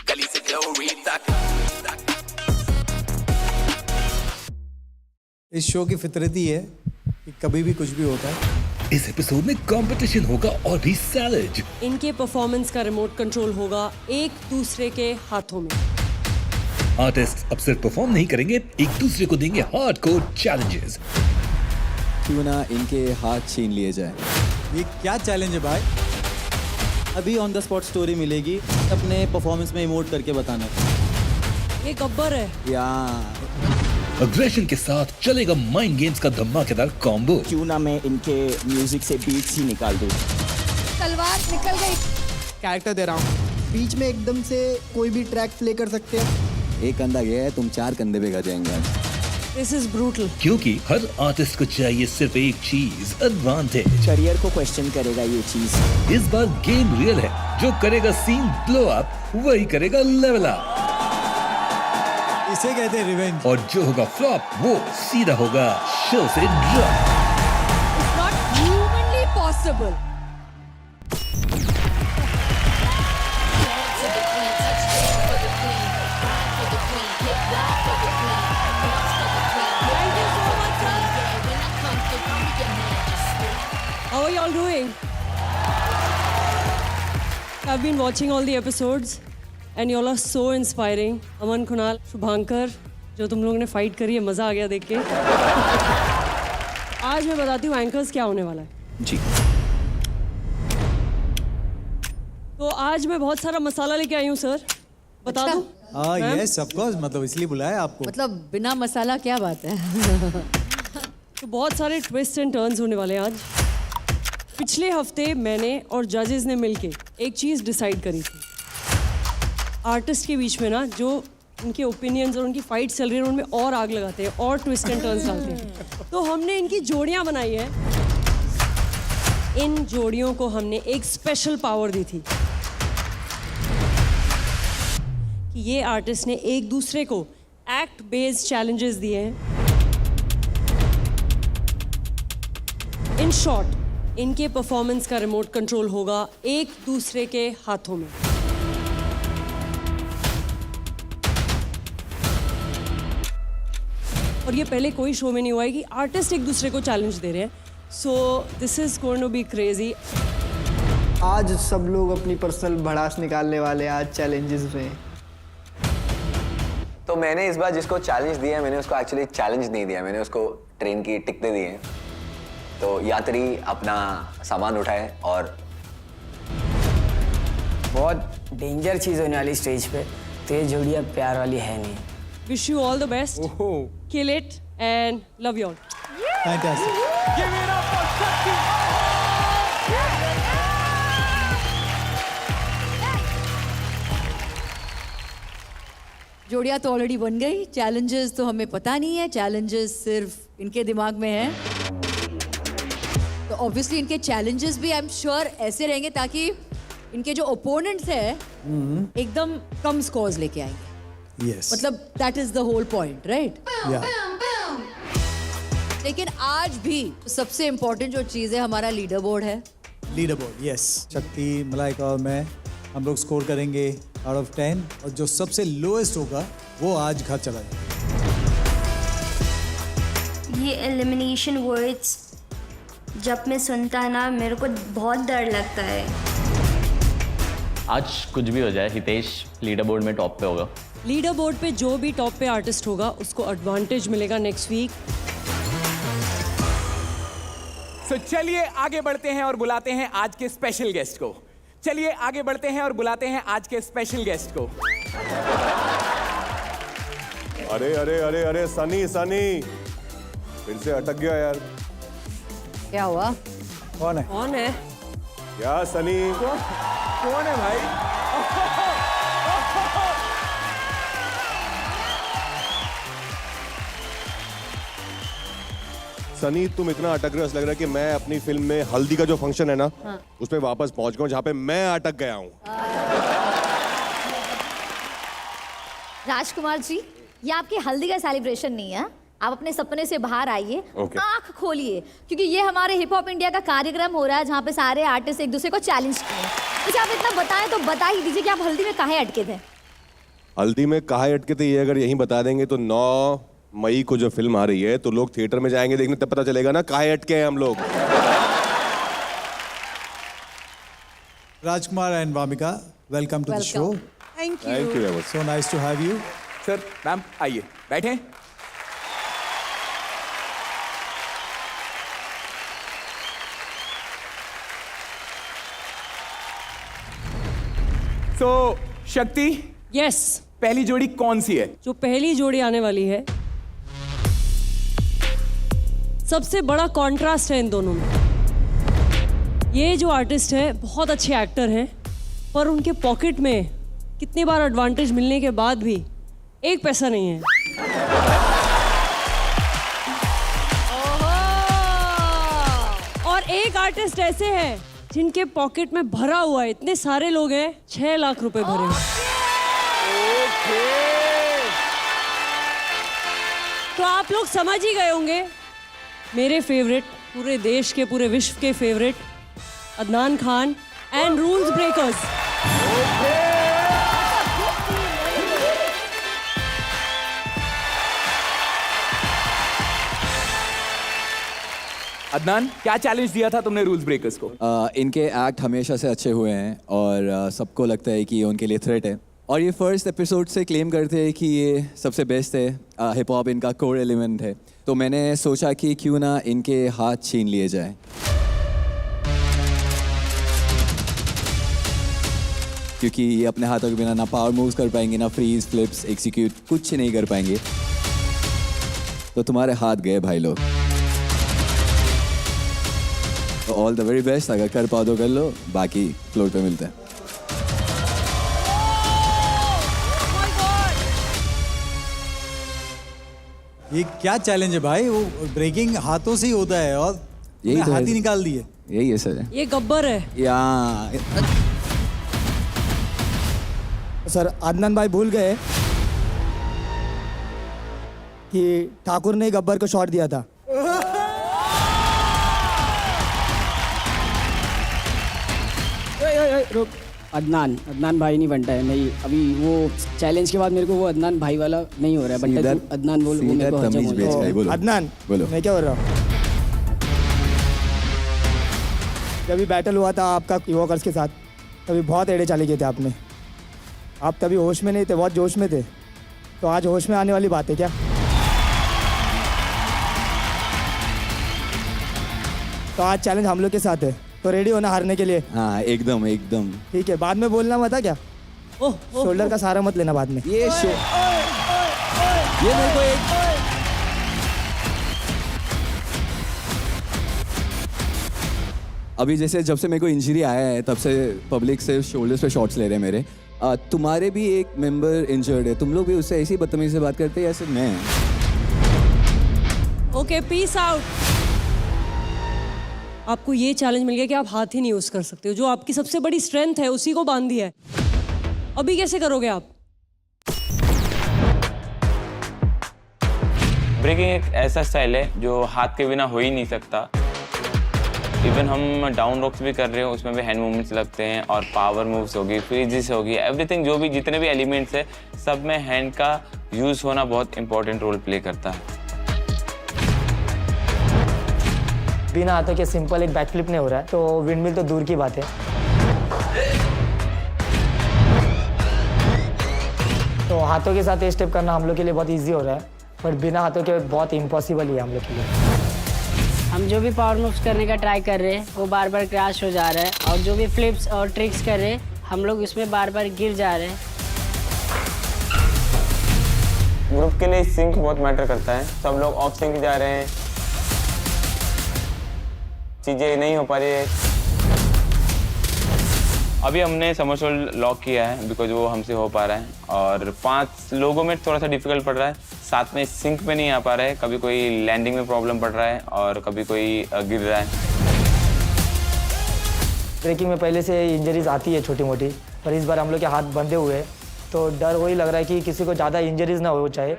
गली से ग्लोरी तक। इस शो की फितरत ही है कि कभी भी कुछ भी होता है। इस एपिसोड में कंपटीशन होगा और भी सैलेज। इनके परफॉर्मेंस का रिमोट कंट्रोल होगा एक दूसरे के हाथों में। आर्टिस्ट अब सिर्फ परफॉर्म नहीं करेंगे, एक दूसरे को देंगे हार्डकोर चैलेंजेस। क्यों ना इनके हाथ छीन लिए जाए। ये क्या चैलेंज है भाई? अभी ऑन द स्पॉट स्टोरी मिलेगी, अपने परफॉर्मेंस में इमोट करके बताना। ये गब्बर है। या अग्रेशन के साथ चलेगा माइंड गेम्स का धमाकेदार कॉम्बो। क्यों ना मैं इनके म्यूजिक से बीट्स ही निकाल दूं। तलवार निकल गई। कैरेक्टर दे रहा हूँ, बीच में एकदम से कोई भी ट्रैक प्ले कर सकते हैं। एक कंधा गया है, तुम 4 कंधे पे गा जाएंगे आज। This is brutal. क्योंकि हर आर्टिस्ट को चाहिए सिर्फ एक चीज, एडवांटेज। करियर को क्वेश्चन करेगा ये चीज। इस बार गेम रियल है, जो करेगा सीन ब्लो अप वही करेगा लेवल अप। इसे कहते हैं रिवेंज। और जो होगा फ्लॉप वो सीधा होगा शो से drop. It's not humanly possible. How are y'all doing? I've been watching all the episodes and y'all are so inspiring. अमन, कुणाल, शुभांकर, जो तुम लोगों ने फाइट करी है, मजा आ गया देख के। आज मैं बताती हूँ एंकर्स क्या होने वाला है। जी। तो आज मैं बहुत सारा मसाला लेके आई हूँ सर, बता दूँ? हाँ मैम? यस ऑफ कोर्स, मतलब इसलिए बुलाया आपको। मतलब बिना मसाला क्या बात है। तो बहुत सारे ट्विस्ट एंड टर्न्स होने वाले हैं आज। पिछले हफ्ते मैंने और जजेस ने मिलके एक चीज़ डिसाइड करी थी। आर्टिस्ट के बीच में ना जो उनके ओपिनियंस और उनकी फाइट चल रही है उनमें और आग लगाते हैं और ट्विस्ट एंड टर्न्स डालते हैं। तो हमने इनकी जोड़ियां बनाई हैं। इन जोड़ियों को हमने एक स्पेशल पावर दी थी कि ये आर्टिस्ट ने एक दूसरे को एक्ट बेस्ड चैलेंजेस दिए हैं। इन शॉर्ट, इनके परफॉर्मेंस का रिमोट कंट्रोल होगा एक दूसरे के हाथों में। और ये पहले कोई शो में नहीं हुआ है कि आर्टिस्ट एक दूसरे को चैलेंज दे रहे हैं। So this is going to be crazy. आज सब लोग अपनी पर्सनल भड़ास निकालने वाले हैं आज चैलेंजेस में। तो मैंने इस बार जिसको चैलेंज दिया है, मैंने उसको एक्चुअली चैलेंज नहीं दिया, मैंने उसको ट्रेन की टिकटें दी हैं। तो यात्री अपना सामान उठाए और बहुत डेंजर चीज होने वाली स्टेज पे, तो ये जोड़ी अब प्यार वाली है नहीं। Wish you all the best, kill it and love you all. Fantastic. जोड़ियां तो ऑलरेडी बन गई, चैलेंजेस तो हमें पता नहीं है, चैलेंजेस सिर्फ इनके दिमाग में है। तो ऑब्वियसली इनके चैलेंजेस भी आई एम श्योर ऐसे रहेंगे ताकि इनके जो ओपोनेंट्स हैं एकदम कम स्कोर्स लेके आएंगे। यस। मतलब that is the whole point, right? या लेकिन आज भी सबसे इम्पोर्टेंट जो चीज़ है हमारा लीडर बोर्ड है। Leader board, yes. शक्ति, मलाइका और मैं, हम लोग स्कोर करेंगे आउट ऑफ 10 और जो सबसे लोएस्ट होगा वो आज घर चला जाएगा। ये एलिमिनेशन वर्ड्स जब मैं सुनता ना मेरे को बहुत डर लगता है। आज कुछ भी हो जाए, हितेश लीडर बोर्ड में टॉप पे होगा। लीडर बोर्ड पे जो भी टॉप पे आर्टिस्ट होगा उसको एडवांटेज मिलेगा नेक्स्ट वीक। तो चलिए आगे बढ़ते हैं और बुलाते हैं आज के स्पेशल गेस्ट को। चलिए आगे बढ़ते हैं और बुलाते हैं आज के स्पेशल गेस्ट को। अरे अरे अरे अरे सनी सनी, फिर से अटक गया यार। क्या हुआ? कौन है? कौन है? क्या सनी? कौन है भाई? सनी, तुम इतना अटक रहे हो, लग रहा है कि मैं अपनी फिल्म में हल्दी का जो फंक्शन है ना, उसमें वापस पहुंच गया हूं जहां पे मैं अटक गया हूं। राजकुमार जी, ये आपकी हल्दी का सेलिब्रेशन नहीं है। आप अपने सपने से बाहर आइए, आंख खोलिए, क्योंकि ये हमारे हिप हॉप इंडिया का कार्यक्रम हो रहा है जहाँ पे सारे आर्टिस्ट एक दूसरे को चैलेंज किए। अच्छा, आप इतना बताएं तो बता ही दीजिए कि आप हल्दी में काहे अटके थे? हल्दी में कहाँ अटके थे ये अगर यहीं बता देंगे तो 9 मई को जो फिल्म आ रही है तो लोग थिएटर में जाएंगे देखने, तब पता चलेगा ना कहाँ अटके हैं हम लोग। Rajkumar and Vamika, welcome to the show. Thank you. Thank you very much. So nice to have you. Sir ma'am आइए बैठे। तो शक्ति, Yes, पहली जोड़ी कौन सी है? जो पहली जोड़ी आने वाली है, सबसे बड़ा कॉन्ट्रास्ट है इन दोनों में। ये जो आर्टिस्ट है बहुत अच्छे एक्टर हैं, पर उनके पॉकेट में कितनी बार एडवांटेज मिलने के बाद भी एक पैसा नहीं है। और एक आर्टिस्ट ऐसे हैं जिनके पॉकेट में भरा हुआ है, इतने सारे लोग हैं, 6 लाख रुपए भरे हैं। तो आप लोग समझ ही गए होंगे, मेरे फेवरेट, पूरे देश के, पूरे विश्व के favourite Adnan Khan and rules breakers. Adnan, क्या चैलेंज दिया था तुमने रूल्स ब्रेकर्स को? इनके एक्ट हमेशा से अच्छे हुए हैं और सबको लगता है कि ये उनके लिए थ्रेट है, और ये फर्स्ट एपिसोड से क्लेम करते हैं कि ये सबसे बेस्ट है, हिप हॉप इनका कोर एलिमेंट है। तो मैंने सोचा कि क्यों ना इनके हाथ छीन लिए जाए। क्योंकि ये अपने हाथों के बिना ना पावर मूव्स कर पाएंगे, ना फ्रीज, फ्लिप्स, एग्जीक्यूट कुछ नहीं कर पाएंगे। तो तुम्हारे हाथ गए भाई लोग। तो ऑल द वेरी बेस्ट, अगर कर पाओ तो कर लो, बाकी फ्लोर पे मिलते हैं। ये क्या चैलेंज है भाई? वो ब्रेकिंग हाथों से ही होता है और यही तो हाथ है। ही निकाल दिए। यही है सर। ये गब्बर है। या सर अदनान भाई भूल गए कि ठाकुर ने गब्बर को शॉट दिया था। रुक, अदनान भाई नहीं बनता है। नहीं, अभी वो चैलेंज के बाद मेरे को वो अदनान भाई वाला नहीं हो रहा है। बनता है अदनान बोल, वो मेरे को हजम हो रहा है। बोलो। अदनान बोलो। मैं क्या बोल रहा हूँ? जब बैटल हुआ था आपका युवाकर्स के साथ, तभी बहुत एड़े चाले किए थे आपने। आप तभी होश में नहीं थे, बहुत जोश में थे। तो आज होश में आने वाली बात है क्या? तो आज चैलेंज हम लोग के साथ है, तो रेडी होना हारने के लिए। हाँ एकदम एकदम ठीक है, बाद में बोलना मत है क्या? शोल्डर का सहारा मत लेना बाद में। ये मेरे को एक अभी जैसे जब से मेरे को इंजरी आया है तब से पब्लिक से शोल्डर्स पे शॉट्स ले रहे हैं मेरे। तुम्हारे भी एक मेंबर इंजर्ड है, तुम लोग भी उससे ऐसी बदतमीजी से बात करते हैं या सिर्फ मैं? Okay, peace out. आपको ये चैलेंज मिल गया कि आप हाथ ही नहीं यूज कर सकते हो। जो आपकी सबसे बड़ी स्ट्रेंथ है उसी को बांध दिया है। अभी कैसे करोगे आप? ब्रेकिंग एक ऐसा स्टाइल है जो हाथ के बिना हो ही नहीं सकता। इवन हम डाउन रॉक्स भी कर रहे हो, उसमें भी हैंड मूवमेंट्स लगते हैं और पावर मूव्स होगी, फ्रीजिस होगी, एवरीथिंग, जो भी जितने भी एलिमेंट्स है सब में हैंड का यूज होना बहुत इंपॉर्टेंट रोल प्ले करता है। बिना हाथों के सिंपल एक बैक फ्लिप नहीं हो रहा है, तो विंडमिल तो दूर की बात है। तो हाथों के साथ ये स्टेप करना हम लोग के लिए बहुत इजी हो रहा है, पर बिना हाथों के बहुत इम्पॉसिबल ही है हम लोग के लिए। हम जो भी पावर मूव्स करने का ट्राई कर रहे हैं वो बार बार क्रैश हो जा रहा है, और जो भी फ्लिप्स और ट्रिक्स कर रहे हैं हम लोग उसमें बार बार गिर जा रहे हैं। ग्रुप के लिए सिंक बहुत मैटर करता है। सब लोग ऑफ सिंक जा रहे हैं, चीज़ें नहीं हो पा रही है। अभी हमने समरसोल्ट लॉक किया है बिकॉज वो हमसे हो पा रहा है, और 5 लोगों में थोड़ा सा डिफिकल्ट पड़ रहा है, साथ में सिंक पे नहीं आ पा रहा है। कभी कोई लैंडिंग में प्रॉब्लम पड़ रहा है और कभी कोई गिर रहा है। ब्रेकिंग में पहले से इंजरीज आती है छोटी मोटी, पर इस बार हम लोग के हाथ बंधे हुए हैं, तो डर वही लग रहा है कि किसी को ज़्यादा इंजरीज ना हो चाहे।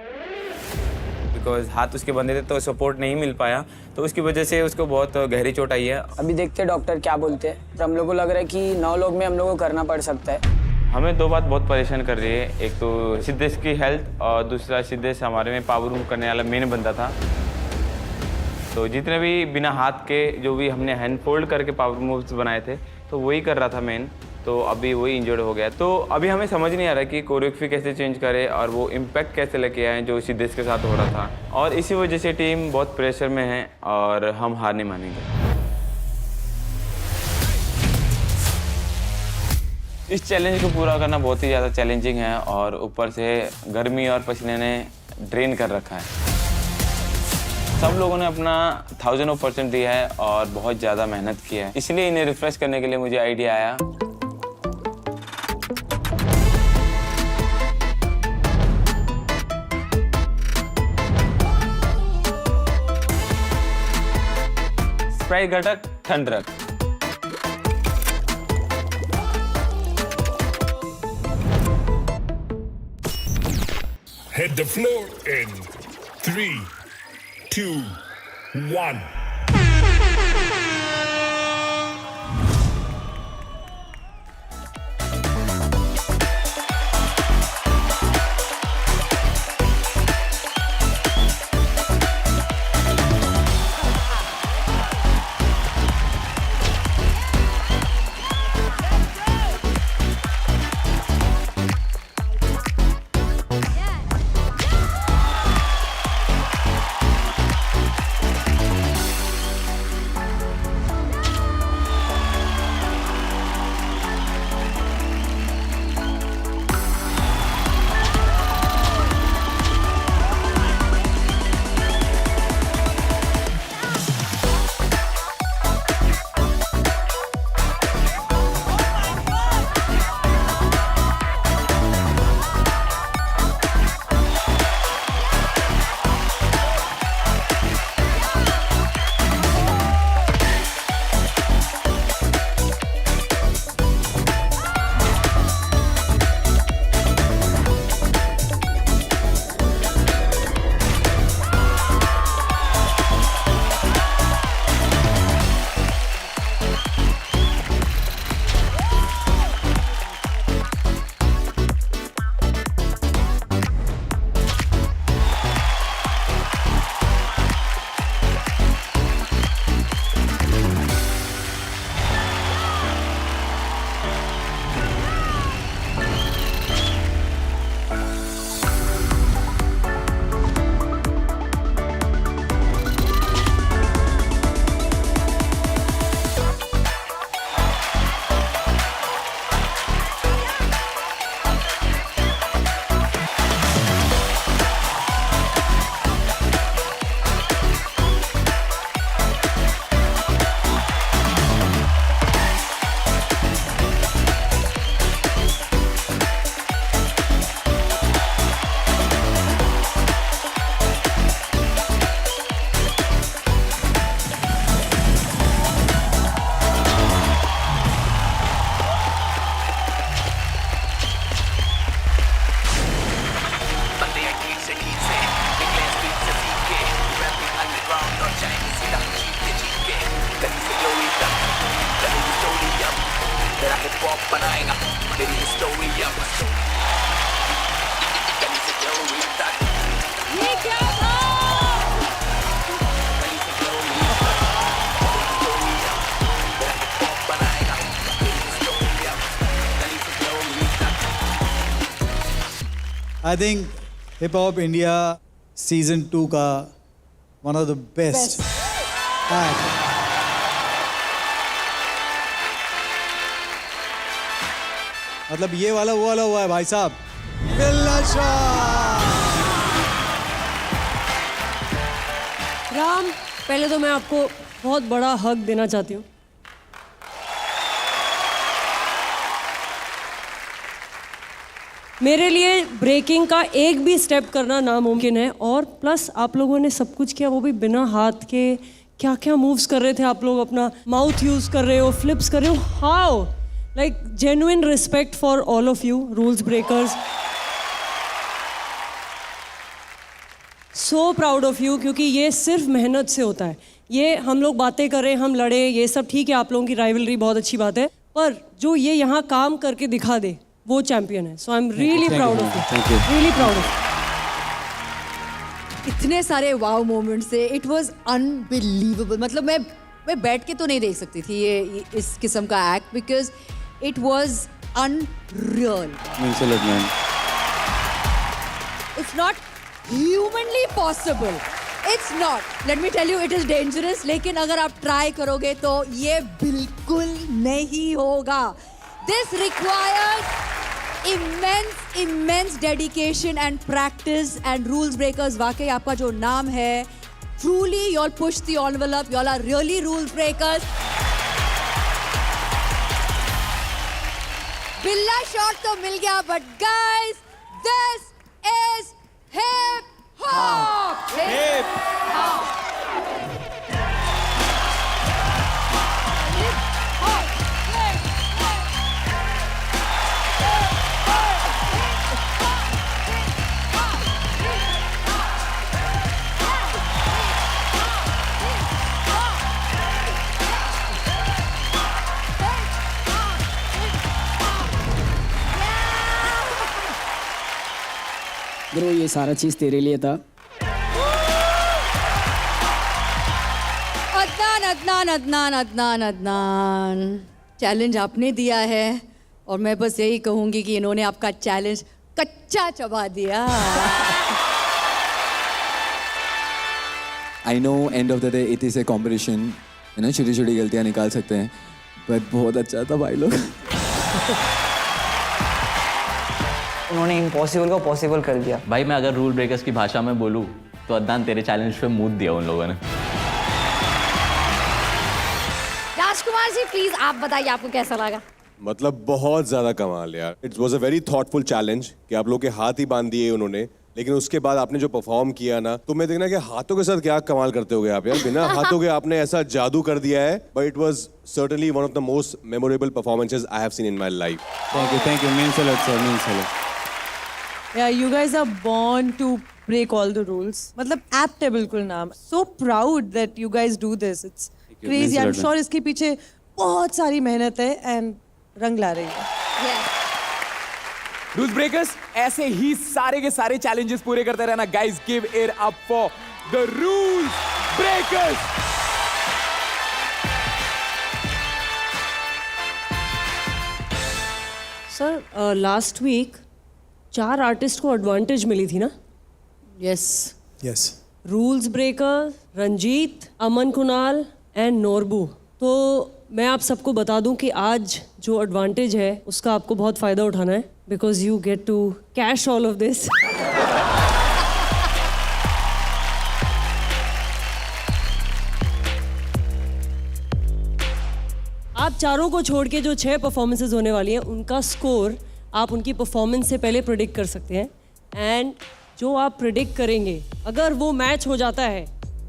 बिकॉज हाथ उसके बंधे थे तो सपोर्ट नहीं मिल पाया, तो उसकी वजह से उसको बहुत गहरी चोट आई है। अभी देखते हैं डॉक्टर क्या बोलते हैं, पर हम लोग को लग रहा है कि 9 लोग में हम लोग को करना पड़ सकता है। हमें दो बात बहुत परेशान कर रही है, एक तो सिद्धेश की हेल्थ और दूसरा सिद्धेश हमारे में पावर मूव करने वाला मेन बंदा था। तो जितने भी बिना हाथ के जो भी हमने हैंड फोल्ड करके पावर मूव्स बनाए थे तो वही कर रहा था मेन, तो अभी वही इंजर्ड हो गया। तो अभी हमें समझ नहीं आ रहा कि कोरियोग्राफी कैसे चेंज करें और वो इम्पैक्ट कैसे लेके आए जो सिद्धेश के साथ हो रहा था, और इसी वजह से टीम बहुत प्रेशर में है और हम हार नहीं मानेंगे। इस चैलेंज को पूरा करना बहुत ही ज़्यादा चैलेंजिंग है और ऊपर से गर्मी और पसीने ने ड्रेन कर रखा है। सब लोगों ने अपना 1000% दिया है और बहुत ज़्यादा मेहनत की है, इसलिए इन्हें रिफ्रेश करने के लिए मुझे आइडिया आया। स्प्राइट घटक ठंडक। Hit the floor in 3, 2, 1. I think Hip Hop India Season 2 का one of the best act. मतलब ये वाला वो वाला हुआ है भाई साहब। बिल्ला शाह। राम, पहले तो मैं आपको बहुत बड़ा हक देना चाहती हूँ। मेरे लिए ब्रेकिंग का एक भी स्टेप करना नामुमकिन है, और प्लस आप लोगों ने सब कुछ किया, वो भी बिना हाथ के। क्या क्या मूव्स कर रहे थे आप लोग, अपना माउथ यूज़ कर रहे हो, फ्लिप्स कर रहे हो। How, like genuine respect for all of you rules breakers. So proud of you, क्योंकि ये सिर्फ मेहनत से होता है। ये हम लोग बातें करें, हम लड़े, ये सब ठीक है, आप लोगों की राइवलरी बहुत अच्छी बात है, पर जो ये यहाँ काम करके दिखा दे वो चैंपियन है. So I am really proud of you. Really proud of. इतने सारे वाव मोमेंट्स थे. It was unbelievable. मतलब मैं बैठ के तो नहीं देख सकती थी ये इस किस्म का act, because it was unreal. It's not humanly possible. It's not. Let me tell you, it is dangerous. लेकिन अगर आप ट्राई करोगे तो ये बिल्कुल नहीं होगा. This requires immense dedication and practice and rules breakers. वाकई आपका जो नाम है, truly you all push the envelope. You all are really rules breakers. बिल्ला शॉट तो मिल गया, but guys, this is hip hop. Hip hop. Bro ये सारा चीज़ तेरे लिए था. अदनान चैलेंज आपने दिया है और मैं बस यही कहूंगी कि इन्होंने आपका चैलेंज कच्चा चबा दिया. I know end of the day it is a competition. है ना, छोटी छोटी गलतियाँ निकाल सकते हैं, बट बहुत अच्छा था भाई लोग. उन्होंने इम्पॉसिबल को पॉसिबल कर दिया. भाई मैं अगर रूल ब्रेकर्स की भाषा में बोलूँ तो अदनान तेरे चैलेंज पे मूड दिया उन लोगों ने. राजकुमार जी प्लीज आप बताइए आपको कैसा लगा. मतलब बहुत ज्यादा कमाल यार. It was a very thoughtful challenge कि आप लोग के हाथ ही बांध दिए उन्होंने, लेकिन उसके बाद आपने जो परफॉर्म किया ना, तो मैं देखना कि हाथों के साथ क्या कमाल करते होगे आप यार. बिना हाथों के आपने ऐसा जादू कर दिया है. But it was certainly one of the most memorable performances I have seen in my life. Thank you. Means a lot sir, means a lot. Yeah, you guys are born to break all the rules. मतलब apt है बिल्कुल नाम. So proud that you guys do this. It's crazy. I'm sure इसके पीछे बहुत सारी मेहनत है and रंग ला रही है. रूल्स ब्रेकर्स ऐसे ही सारे के सारे चैलेंजेस पूरे करते रहना. Guys give it up for the rules breakers. Sir last week 4 artist को एडवांटेज मिली थी ना. Yes yes. Rules breaker, Ranjit, Aman Kunal and Norbu. तो मैं आप सबको बता दूं कि आज जो एडवांटेज है उसका आपको बहुत फ़ायदा उठाना है, because you get to cash all of this. आप चारों को छोड़ के जो 6 परफॉर्मेंसेज होने वाली हैं उनका स्कोर आप उनकी परफॉर्मेंस से पहले प्रेडिक्ट कर सकते हैं. एंड जो आप प्रेडिक्ट करेंगे अगर वो मैच हो जाता है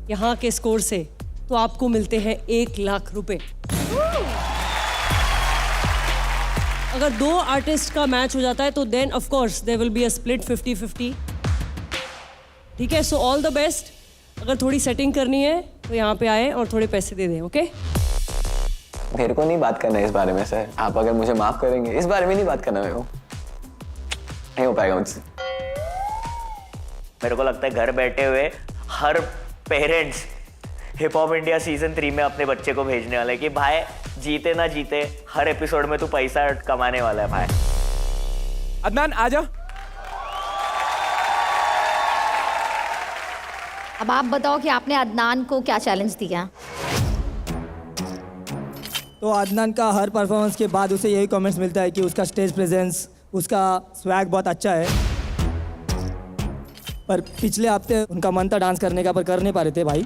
यहाँ के स्कोर से तो आपको मिलते हैं 1 लाख रुपए. अगर 2 आर्टिस्ट का मैच हो जाता है तो then of course there will be a split 50-50. ठीक है, सो ऑल द बेस्ट. अगर थोड़ी सेटिंग करनी है तो यहाँ पे आए और थोड़े पैसे दे दें. ओके मेरे को नहीं बात करना है इस बारे में सर. आप अगर मुझे माफ करेंगे, इस बारे में नहीं बात करना. मेरे को नहीं हो पाएगा मुझसे. मेरे को लगता है घर बैठे हुए हर parents hip hop India season 3 में अपने बच्चे को भेजने वाले कि भाई जीते ना जीते हर एपिसोड में तू पैसा कमाने वाला है भाई. अदनान आजा. अब आप बताओ कि आपने अदनान को क्या चैलेंज दिया. तो अदनान का हर परफॉर्मेंस के बाद उसे यही कमेंट्स मिलता है कि उसका स्टेज प्रेजेंस, उसका स्वैग बहुत अच्छा है. पर पिछले हफ्ते उनका मन था डांस करने का, पर कर नहीं पा रहे थे भाई.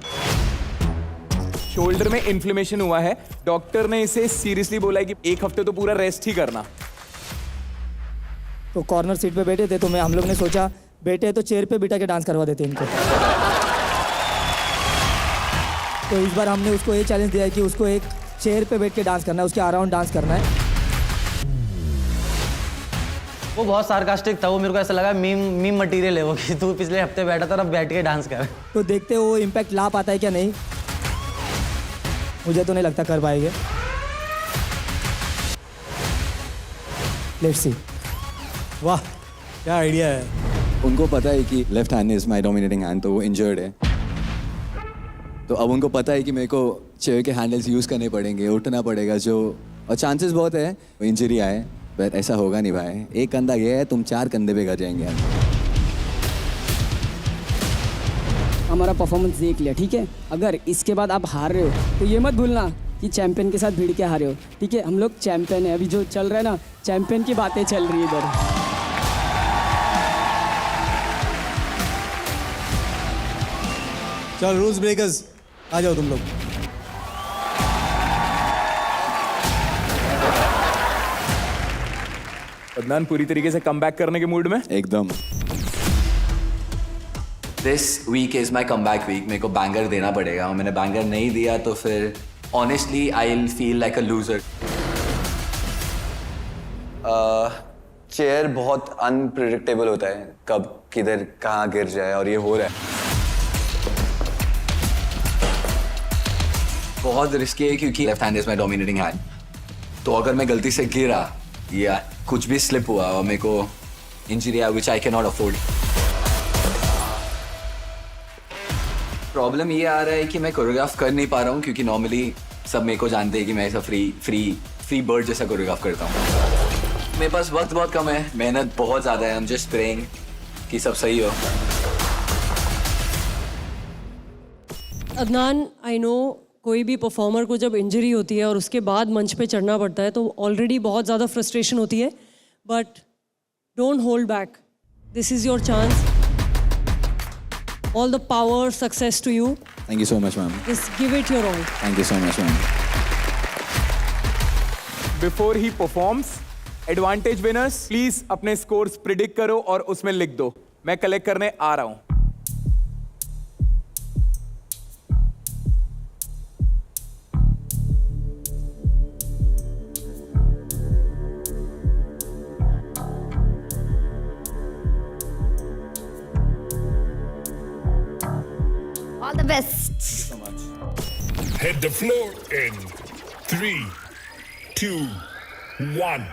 शोल्डर में इन्फ्लेमेशन हुआ है. डॉक्टर ने इसे सीरियसली बोला है कि 1 हफ्ते तो पूरा रेस्ट ही करना. तो कॉर्नर सीट पे बैठे थे, तो हम लोग ने सोचा बैठे तो चेयर पे बिठा के डांस करवा देते इनको. तो इस बार हमने उसको ये चैलेंज दिया है कि उसको एक चेयर पे बैठ के डांस करना है, उसके अराउंड डांस करना है. वो बहुत सार्कास्टिक था. वो मेरे को ऐसा लगा मीम मटेरियल है वो, कि तू पिछले हफ्ते बैठा था अब बैठ के डांस कर. तो देखते वो इम्पैक्ट ला पाता है क्या नहीं. मुझे तो नहीं लगता कर पाएंगे. Let's see. वाह क्या आइडिया है। उनको पता है कि left hand is my dominating hand, तो वो इंजर्ड है। तो अब उनको पता है कि मेरे को चेयर के हैंडल्स यूज़ करने पड़ेंगे, उठना पड़ेगा, जो और चांसेस बहुत है इंजरी आए, बट ऐसा होगा नहीं भाई। एक कंधा गया है, तुम 4 कंधे पे कर जाएंगे। हमारा परफॉर्मेंस देख लिया, ठीक है। अगर इसके बाद आप हार रहे हो तो ये मत भूलना कि चैंपियन के साथ भिड़ के हारे हो, ठीक है। हम लोग चैंपियन है, अभी जो चल रहा है ना, चैंपियन की बातें चल रही है इधर। चल रूल्स ब्रेकर्स आ जाओ तुम लोग। अदनान पूरी तरीके से कम बैक करने के मूड में एकदम। This week is my comeback week. मेरे को बैंगर देना पड़ेगा, और मैंने बैंगर नहीं दिया तो फिर honestly I will feel like a loser. Chair बहुत अनप्रिडिक्टेबल होता है, कब किधर कहाँ गिर जाए, और ये हो रहा है। बहुत रिस्की है क्योंकि left hand is my dominating hand. तो अगर मैं गलती से गिरा या कुछ भी स्लिप हुआ और मेरे को injury I which I can not afford. Problem ये आ रहा है कि मैं कोरियोग्राफ कर नहीं पा रहा हूँ, क्योंकि नॉर्मली सब मेरे को जानते हैं कि मैं ऐसा फ्री बर्ड जैसा कोरियोग्राफ करता हूँ। मेरे पास वक्त बहुत कम है, मेहनत बहुत ज़्यादा है। आई एम जस्ट प्रेइंग कि सब सही हो। अदनान, आई नो कोई भी परफॉर्मर को जब इंजरी होती है और उसके बाद मंच पे चढ़ना पड़ता है तो ऑलरेडी बहुत ज़्यादा फ्रस्ट्रेशन होती है, but don't hold back, this is your chance. All the power, success to you. Thank you so much ma'am. Just give it your all. Thank you so much ma'am. Before he performs, advantage winners please अपने scores predict करो और उसमें लिख दो। मैं collect करने आ रहा हूं। All the best. Thank you so much. Hit the floor in 3, 2, 1.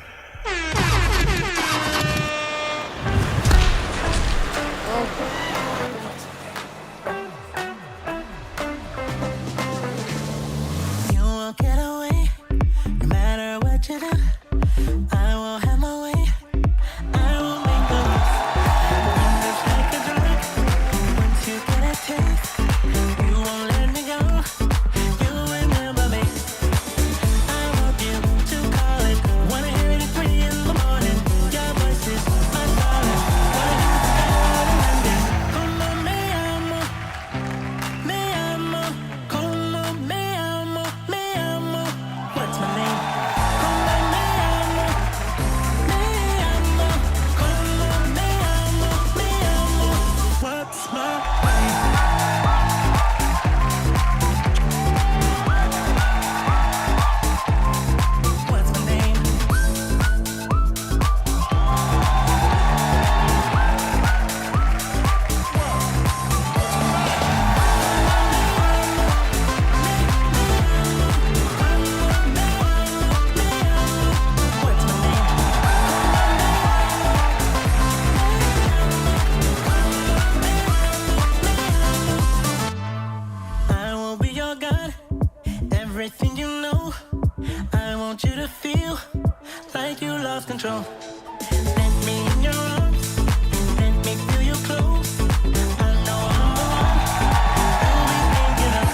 You won't get away, no matter what you do. I will have my way. I will make the most. Just like a drug, once you get a taste, you won't let me go. You remember me. I want you to call it. Wanna hear it at 3 in the morning. Your voice is my solace. Wanna hear it out in London. Como me amo, como me amo, me amo. What's my name? Como me amo, como me amo, me amo. What's my name? What's my name? What's my name? I will be your God, everything you know. I want you to feel like you lost control. Let me in your arms, let me feel you close. I know I'm the one you'll be thinking of.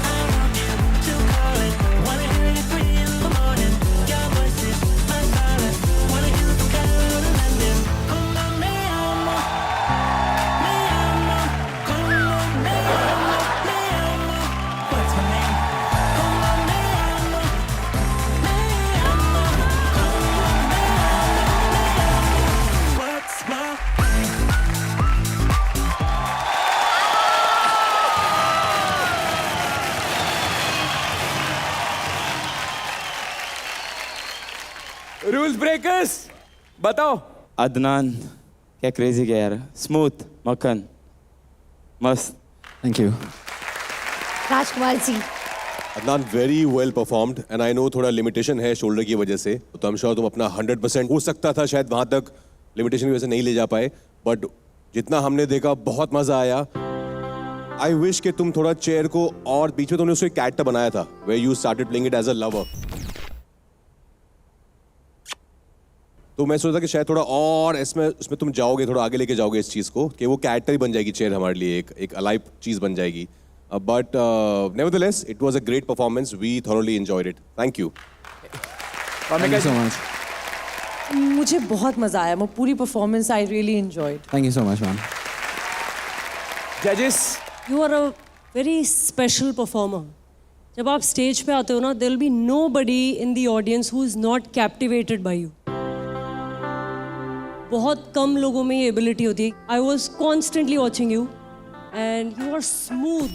I want you to call it. Wanna hear it at 3 in the morning. Your voice is my solace. Wanna hear it from Cairo to London. Como me amo, como me amo, me amo. What's my name? Como me amo, como me amo. What's my name? Rules breakers बताओ। अदनान क्या crazy क्या यार, smooth मक्खन मस्त। Thank you. Rajkumar ji, Adnan very well performed and I know थोड़ा limitation है shoulder की वजह से, तो आई एम श्योर तुम अपना 100% हो सकता था, शायद वहां तक लिमिटेशन की वजह से नहीं ले जा पाए, बट जितना हमने देखा बहुत मजा आया। आई विश कि तुम थोड़ा चेयर को, और बीच में तुमने उसको एक कैरेक्टर बनाया था where you started playing it as a lover, तो मैं सोचता कि शायद थोड़ा और उसमें तुम जाओगे, थोड़ा आगे लेके जाओगे इस चीज़ को कि वो कैरेक्टर ही बन जाएगी चेयर हमारे लिए, एक अलाइव चीज़ बन जाएगी। But nevertheless it was a great performance, we thoroughly enjoyed it. Thank you. Thank you so much. मुझे बहुत मजा आया, वो पूरी performance I really enjoyed. Thank you so much ma'am. जजेस, you are a very special performer. जब आप stage पे आते हो ना, there will be nobody in the audience who is not captivated by you. बहुत कम लोगों में ये एबिलिटी होती है। I was constantly watching you and you are smooth,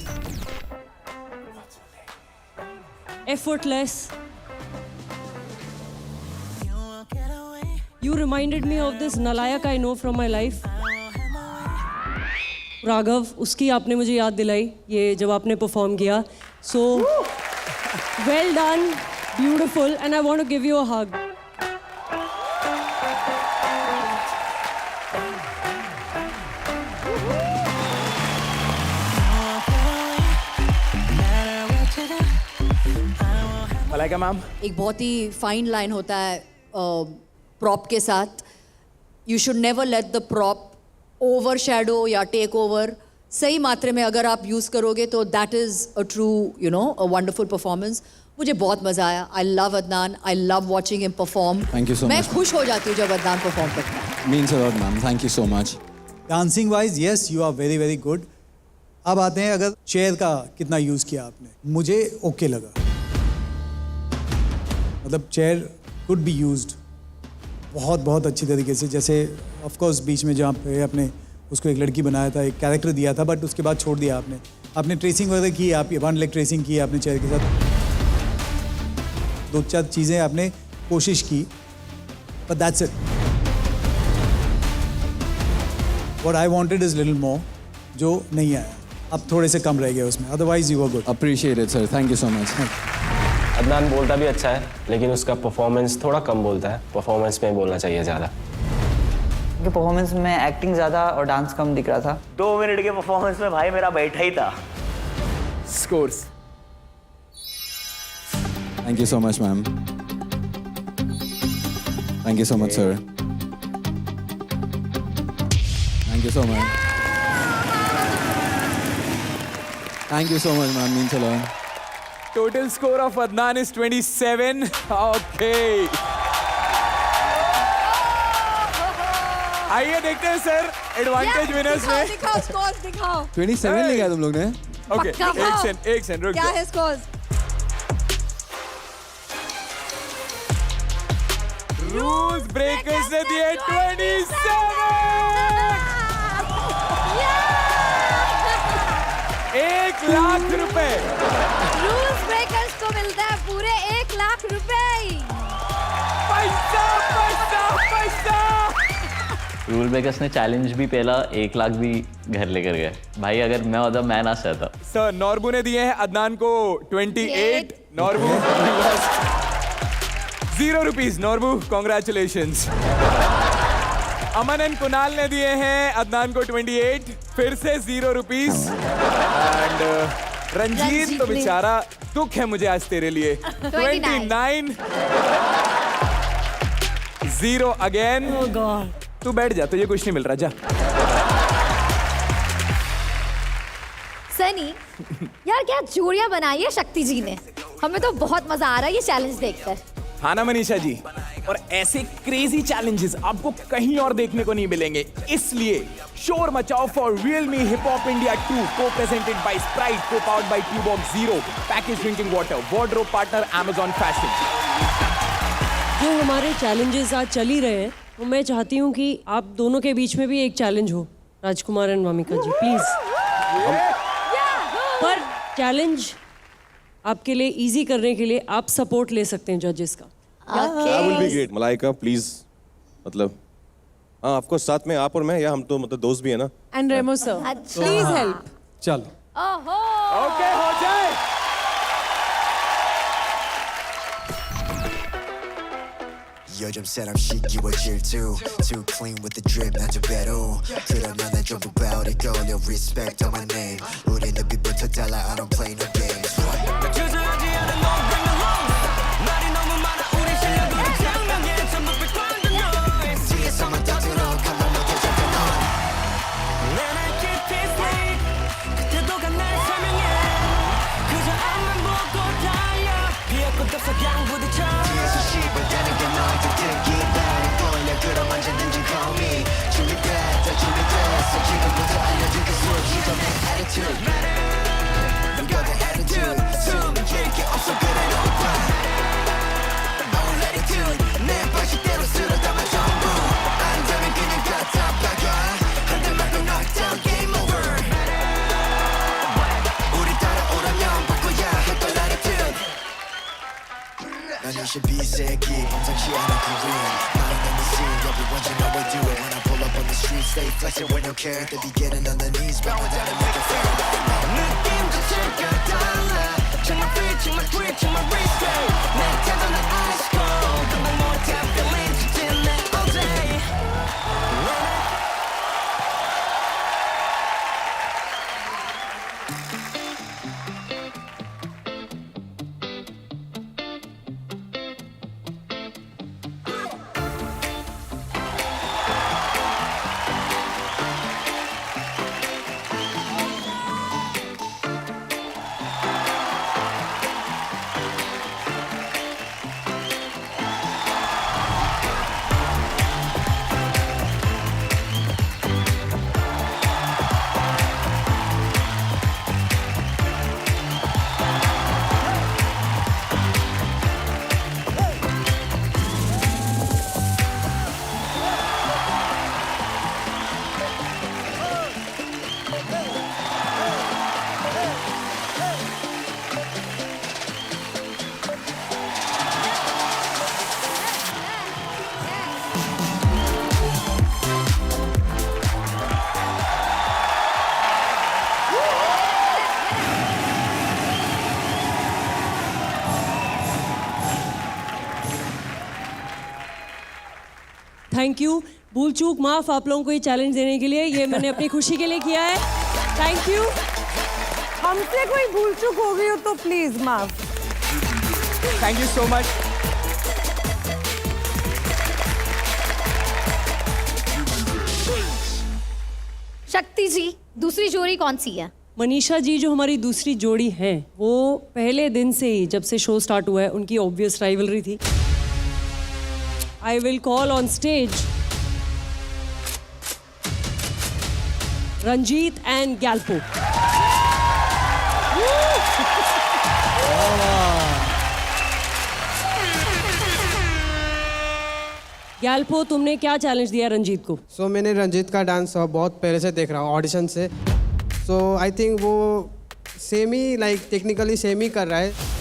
effortless. You reminded me of this Nalayak I know from my life. Raghav, उसकी आपने मुझे याद दिलाई ये जब आपने परफॉर्म किया. So well done, beautiful, and I want to give you a hug. Malaika ma'am, एक बहुत ही फाइन लाइन होता है प्रॉप के साथ. You should never let the prop over shadow या टेक ओवर. सही मात्रे में अगर आप यूज़ करोगे तो that is a true you know a wonderful performance. मुझे बहुत मज़ा आया. I love Adnan, I love watching him perform. Thank you so मैं much. खुश हो जाती हूँ जब अदनान परफॉर्म करता है. Means a lot, ma'am. Thank you so much. Dancing wise yes you are very very good. अब आते हैं अगर चेयर का कितना यूज़ किया आपने. मुझे ओके लगा, मतलब चेयर कुड बी यूज्ड बहुत बहुत अच्छी तरीके से. जैसे ऑफ कोर्स बीच में जहाँ पे आपने उसको एक लड़की बनाया था, एक कैरेक्टर दिया था, बट उसके बाद छोड़ दिया आपने. आपने ट्रेसिंग वगैरह की, आप 1 लेग ट्रेसिंग की आपने चेयर के साथ. 2-4 चीज़ें आपने कोशिश की, but that's it. What I wanted is little more, जो नहीं आया. अब थोड़े से कम रह गए उसमें. Otherwise you were good. Appreciate it, sir. Thank you so much. Adnan बोलता भी अच्छा है, लेकिन उसका परफॉर्मेंस थोड़ा कम बोलता है. परफॉर्मेंस में बोलना चाहिए ज़्यादा. परफॉर्मेंस में एक्टिंग ज़्यादा और डांस कम दिख रहा था. 2 मिनट के परफॉर्मेंस में भाई मेरा बैठा ही था. Scores. Thank you so much, ma'am. Thank you so much, sir. Thank you so much. Thank you so much, ma'am. Means a lot. Total score of Adnan is 27. Okay. आइए देखते हैं sir advantage winners में. दिखाओ scores दिखाओ. 27 लिखा है तुम लोग ने. ओके, एक सेकंड रुक क्या जाओ. है स्कोर्स? रूल्स ब्रेकर्स ने दिए 27. 1 लाख रुपए. रूल्स ब्रेकर्स को मिलता है पूरे 1 लाख रुपए. पैसा पैसा पैसा. रूल ब्रेकर्स ने चैलेंज भी पहला 1 लाख भी घर लेकर गए. भाई अगर मैं होता मैं ना सहता. सर नॉर्बू ने दिए हैं अदनान को 28. Norbu 0 rupees. Norbu congratulations. Aman and Kunal ने दिए हैं अदनान को 28, फिर से 0 रुपीज. एंड रंजीत तो बेचारा दुख है मुझे आज तेरे लिए. 29. 0 अगेन. तू बैठ जा, तुझे कुछ नहीं मिल रहा. जा. सनी यार क्या जोड़ियां बनाई है शक्ति जी ने. हमें तो बहुत मजा आ रहा है ये चैलेंज देखकर. हाँ ना मनीषा जी. और ऐसे क्रेजी चैलेंजेस आपको कहीं और देखने को नहीं मिलेंगे. इसलिए शोर मचाओ for Realme hip hop India 2 co presented by Sprite, co powered by Tuborg zero, package drinking water, wardrobe partner Amazon fashion. जो हमारे चैलेंजेस आज चल ही रहे हैं, तो मैं चाहती हूँ कि आप दोनों के बीच में भी एक चैलेंज हो. राजकुमार एंड वामिका जी प्लीज. पर चैलेंज आपके लिए इजी करने के लिए आप सपोर्ट ले सकते हैं जजेस का. That will be great. Malaika please, मतलब हाँ आपको साथ में आप और मैं, या हम तो मतलब दोस्त भी है ना. And Remo sir please help. चलो ओके हो जाए. 요즘 사람 시기와 질투 Too clean with the drip 난 좀 배로 그러면 난 전부 버리고 Your respect on my name 우리 눈빛부터 달라 I don't play no games 주저하지 않은 너 bring the lows 말이 너무 많아 우리 실력으로 장명해 전부 백광 the noise 뒤에서만 떠들어 가만 못해 잡혀 넌 난 I keep this late 그때도가 날 설명해 그저 앞만 보고 달려 피할 곳 없어 그냥 부딪혀 뒤에서 씹어대는 게 너한테 듣기 바래 걸려 그럼 언제든지 call me 준비됐다 준비됐어 지금부터 알려줄 그 소리도 내 attitude 넘겨대 attitude 숨길 게 없어 그대로 봐 All attitude 내 방식대로 쓸어 담아 전부 안 되면 그냥 다 박아 한 대 말고 knockdown game over 우리 따라오라면 바꿔야 할걸 attitude 난 22세기 범상치 않은 Korean Mind on the scene everyone you know we do it when I pull up on the street stay flexing when you care they be getting on their knees bowing down and make it fair 느낌 자체가 달라 Check my feet, check my grip, check my wrist 내 태도는 ice cold 금방 못해 feeling 지친 내 all day thank you भूल चूक माफ आप लोगों को ये challenge देने के लिए ये मैंने अपनी खुशी के लिए किया है थैंक यू हमसे कोई भूल चूक हो गई हो तो प्लीज माफ थैंक यू सो मच शक्ति जी दूसरी जोड़ी कौन सी है मनीषा जी जो हमारी दूसरी जोड़ी है वो पहले दिन से ही जब से शो स्टार्ट हुआ है उनकी ऑब्वियस राइवलरी थी I will call on stage Ranjit and Galpo. Galpo, तुमने क्या चैलेंज दिया रंजीत को? सो मैंने रंजीत का डांस बहुत पहले से देख रहा हूँ ऑडिशन से सो आई थिंक वो सेम ही लाइक टेक्निकली सेम ही कर रहा है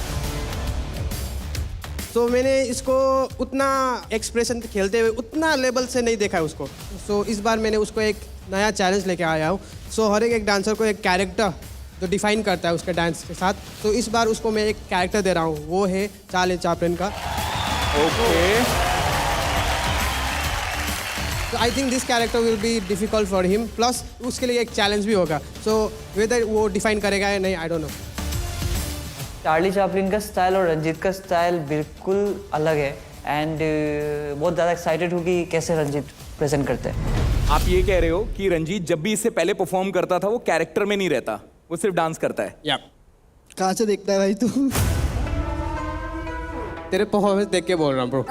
तो मैंने इसको उतना एक्सप्रेशन खेलते हुए उतना लेवल से नहीं देखा है उसको सो इस बार मैंने उसको एक नया चैलेंज लेके आया हूँ सो हर एक डांसर को एक कैरेक्टर जो डिफाइन करता है उसके डांस के साथ तो इस बार उसको मैं एक कैरेक्टर दे रहा हूँ वो है चार्ली चैपलिन का ओके तो I think this character will be difficult for him plus उसके लिए एक चैलेंज भी होगा सो वेदर वो डिफाइन करेगा या नहीं I don't know Charlie Chaplin का स्टाइल और रंजीत का स्टाइल बिल्कुल अलग है एंड बहुत ज़्यादा एक्साइटेड हूँ कि कैसे रंजीत प्रेजेंट करते हैं आप ये कह रहे हो कि रंजीत जब भी इससे पहले परफॉर्म करता था वो कैरेक्टर में नहीं रहता वो सिर्फ डांस करता है या कहाँ से देखता है भाई तू तेरे परफॉर्मेंस देख के बोल रहा हूँ ब्रो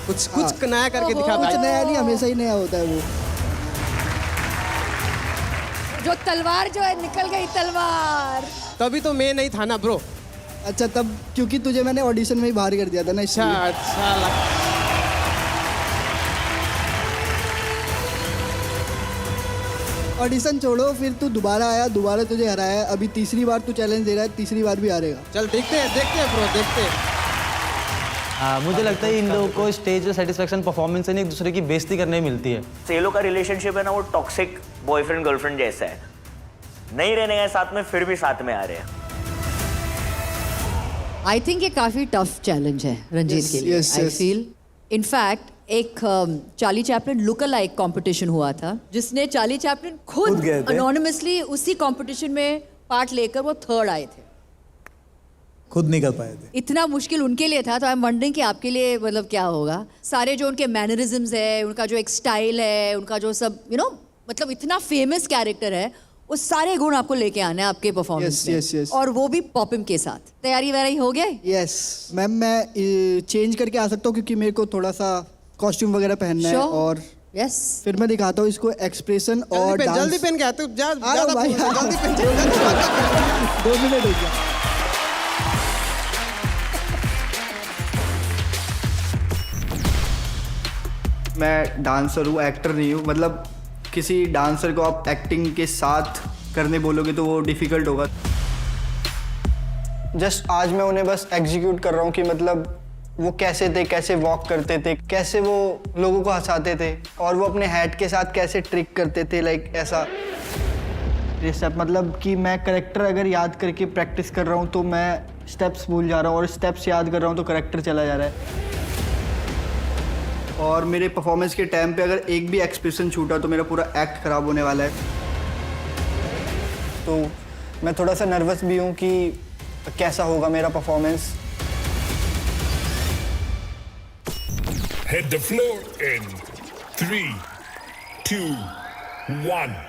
कुछ नया करके दिखा कुछ नया नहीं हमेशा ही नया होता है वो जो तलवार जो है निकल गई तलवार तभी तो मैं नहीं था ना ब्रो अच्छा तब क्योंकि तुझे मैंने ऑडिशन में ही बाहर कर दिया था ना अच्छा ऑडिशन छोड़ो फिर तू दोबारा आया दोबारा तुझे हराया अभी तीसरी बार तू चैलेंज दे रहा है तीसरी बार भी हारेगा चल देखते हैं ब्रो देखते हैं मुझे लगता है इन लोगों को स्टेज पे सेटिस्फेक्शन परफॉर्मेंस से नहीं एक दूसरे की बेइज्जती करने में मिलती है सेलो का रिलेशनशिप है ना वो टॉक्सिक बॉयफ्रेंड गर्लफ्रेंड जैसा है नहीं रहने गए साथ में फिर भी साथ में आ रहे हैं आई थिंक ये काफ़ी टफ चैलेंज है रंजीत के लिए। आई फील इनफैक्ट एक Charlie Chaplin look alike competition हुआ था जिसने चार्ली चैपलिन खुद अनोनिमसली उसी कंपटीशन में पार्ट लेकर वो 3rd आए थे। खुद नहीं कर पाए थे। इतना मुश्किल उनके लिए था, तो आई एम वंडरिंग कि आपके लिए मतलब क्या होगा। सारे जो उनके मैनरिज्म्स है, उनका जो एक स्टाइल है, उनका जो सब मतलब इतना फेमस कैरेक्टर है, वो सारे गुण आपको लेके आने हैं आपके परफॉर्मेंस में। और वो भी पॉपिम के साथ। तैयारी वैयारी हो गया? यस मैम, मैं चेंज करके आ सकता हूँ क्योंकि मेरे को थोड़ा सा कॉस्ट्यूम वगैरह पहनना है और यस फिर मैं दिखाता हूँ इसको एक्सप्रेशन और डांस। जल्दी पहन के आते भाई जल्दी पहन 2 मिनट हो गया। मैं डांसर हूँ, एक्टर नहीं हूँ। मतलब किसी डांसर को आप एक्टिंग के साथ करने बोलोगे तो वो डिफ़िकल्ट होगा। जस्ट आज मैं उन्हें बस एग्जीक्यूट कर रहा हूँ कि मतलब वो कैसे थे, कैसे वॉक करते थे, कैसे वो लोगों को हंसाते थे और वो अपने हैट के साथ कैसे ट्रिक करते थे, लाइक ऐसा। ये सब मतलब कि मैं करेक्टर अगर याद करके प्रैक्टिस कर रहा हूँ तो मैं स्टेप्स भूल जा रहा हूँ और स्टेप्स याद कर रहा हूँ तो करेक्टर चला जा रहा है। और मेरे परफॉर्मेंस के टाइम पे अगर एक भी एक्सप्रेशन छूटा तो मेरा पूरा एक्ट खराब होने वाला है। तो मैं थोड़ा सा नर्वस भी हूँ कि कैसा होगा मेरा performance. Hit the floor in 3, 2, 1.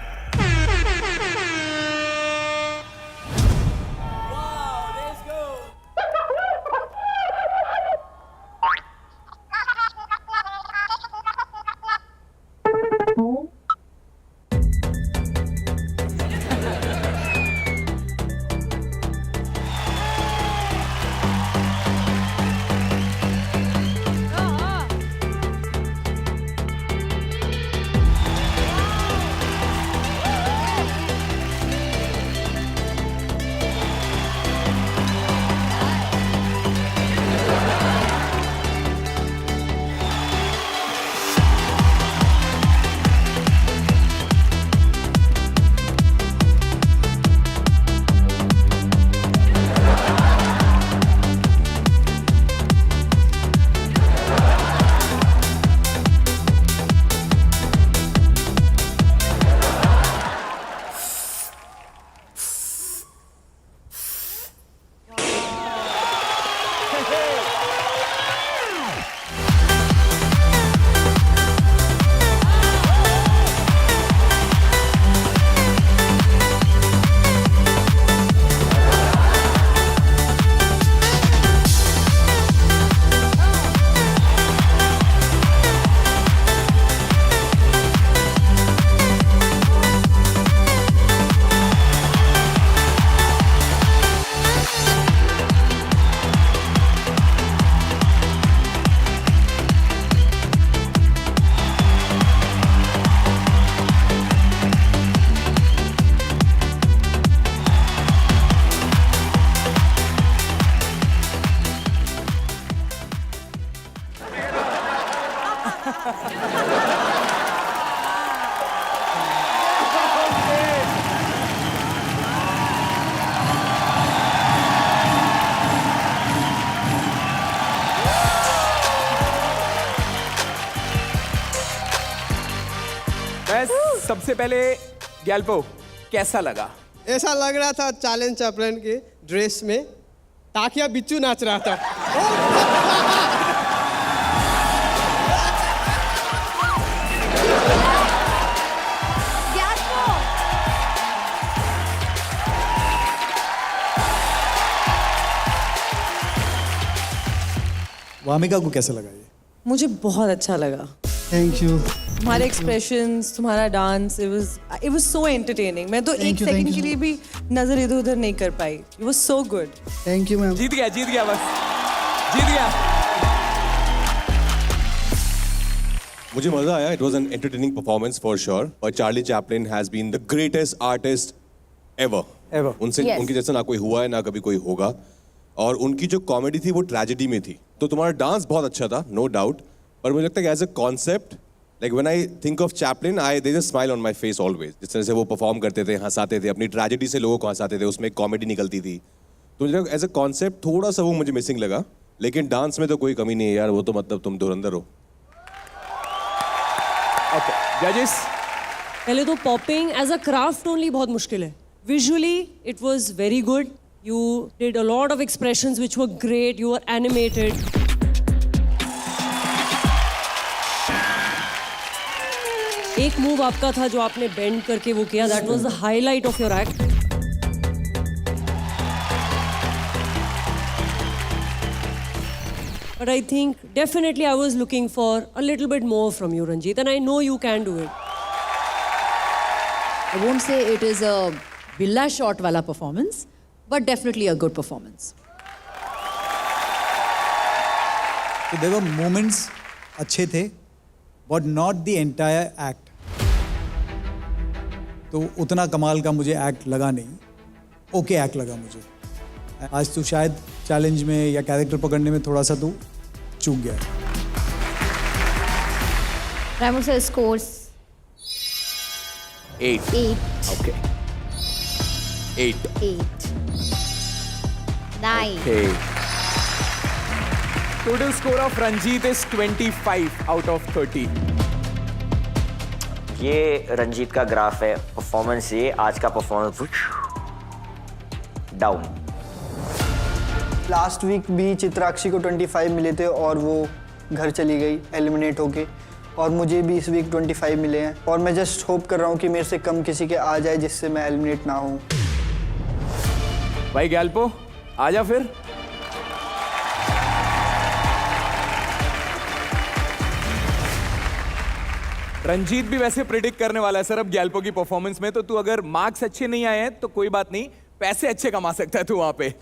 सबसे पहले गैल्पो कैसा लगा? ऐसा लग रहा था चार्ली चैपलिन के ड्रेस में ताकिया बिच्चू नाच रहा था। वामिका को कैसा लगा ये? मुझे बहुत अच्छा लगा। Thank you. तुम्हारे एक्सप्रेशंस, तुम्हारा dance, it was so entertaining। मैं तो एक सेकंड के लिए भी नजर इधर उधर नहीं कर पाई। It was so good। Thank you ma'am. जीत गया बस, जीत गया। मुझे मजा आया। It was an entertaining performance for sure. और Charlie Chaplin has been the greatest artist ever. उनसे Yes. उनके जैसा ना कोई हुआ है ना कभी कोई होगा। और उनकी जो कॉमेडी थी वो ट्रेजेडी में थी। तो तुम्हारा डांस बहुत अच्छा था, नो डाउट। पर मुझे लगता है कि as a concept, like when I think of Chaplin, there is a smile on my face always. जिस तरह से वो परफॉर्म करते थे, हंसाते थे, अपनी ट्रेजेडी से लोगों को हंसाते थे, उसमें एक कॉमेडी निकलती थी। तो मुझे एज अ कॉन्सेप्ट थोड़ा सा वो मुझे मिसिंग लगा, लेकिन डांस में तो कोई कमी नहीं है यार, वो तो मतलब तुम धुरंधर हो। ओके जजेस, पहले तो popping as a craft only बहुत मुश्किल है। Visually it was very good, you did a lot of expressions which were great, you were animated. एक मूव आपका था जो आपने बेंड करके वो किया, that was the highlight of your act. But I think definitely I was looking for a little bit more from you, Ranjit, and I know you can do it. I won't say it is a Billa shot wala performance, but definitely a good performance. So there were moments अच्छे थे, but not the entire act. तो उतना कमाल का मुझे act लगा नहीं, okay act लगा मुझे। आज तो शायद चैलेंज में या कैरेक्टर पकड़ने में थोड़ा सा तो चूक गया। Ramu sir scores 8. 8. Okay. 8. 8. 9. Okay. Total score of Ranjit is 25 out of 30. ये रंजीत का ग्राफ है परफॉर्मेंस, ये आज का परफॉर्मेंस डाउन। लास्ट वीक भी चित्राक्षी को 25 मिले थे और वो घर चली गई एलिमिनेट होके, और मुझे भी इस वीक 25 मिले हैं, और मैं जस्ट होप कर रहा हूँ कि मेरे से कम किसी के आ जाए जिससे मैं एलिमिनेट ना हूँ। भाई गैल्पो आजा फिर। रंजीत भी वैसे प्रिडिक्ट करने वाला है सर अब गैल्पो की परफॉर्मेंस में, तो तू अगर मार्क्स अच्छे नहीं आए हैं तो कोई बात नहीं, पैसे अच्छे कमा सकता है तू वहां पे।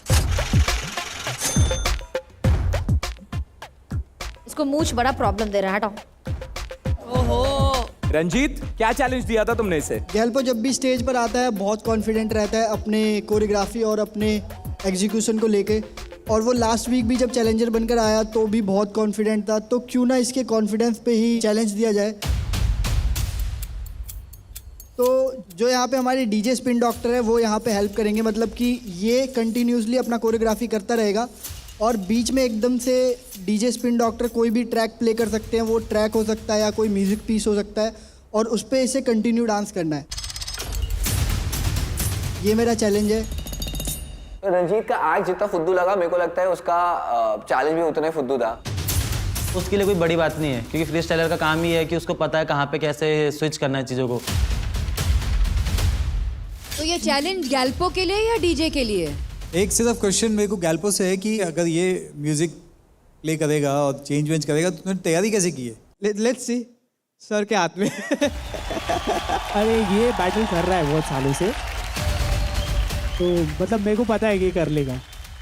इसको मूछ बड़ा प्रॉब्लम दे रहा है, हटाओ। ओहो रंजीत क्या चैलेंज दिया था तुमने इसे? गैल्पो जब भी स्टेज पर आता है बहुत कॉन्फिडेंट रहता है अपने कोरियोग्राफी और अपने एग्जीक्यूशन को लेके, और वो लास्ट वीक भी जब चैलेंजर बनकर आया तो भी बहुत कॉन्फिडेंट था, तो क्यों ना इसके कॉन्फिडेंस पे ही चैलेंज दिया जाए। तो जो यहाँ पे हमारे डीजे स्पिन डॉक्टर है वो यहाँ पे हेल्प करेंगे, मतलब कि ये कंटिन्यूसली अपना कोरियोग्राफी करता रहेगा, और बीच में एकदम से डीजे स्पिन डॉक्टर कोई भी ट्रैक प्ले कर सकते हैं, वो ट्रैक हो सकता है या कोई म्यूजिक पीस हो सकता है, और उस पर इसे कंटिन्यू डांस करना है। ये मेरा चैलेंज है। रंजीत का एक्ट जितना फुद्दू लगा, मेरे को लगता है उसका चैलेंज भी उतना ही फुद्दू था। उसके लिए कोई बड़ी बात नहीं है, क्योंकि फ्री स्टाइलर का काम ही है कि उसको पता है कहाँ पे कैसे स्विच करना है चीज़ों को। तो ये चैलेंज गैल्पो के लिए या डीजे के लिए? एक सिर्फ क्वेश्चन मेरे को गैल्पो से है कि अगर ये म्यूजिक प्ले करेगा और चेंज वेंज करेगा तो तुमने तैयारी कैसे की है? लेट्स सी सर के हाथ में। अरे ये बैटल कर रहा है बहुत सालों से, तो मतलब मेरे को पता है कि ये कर लेगा।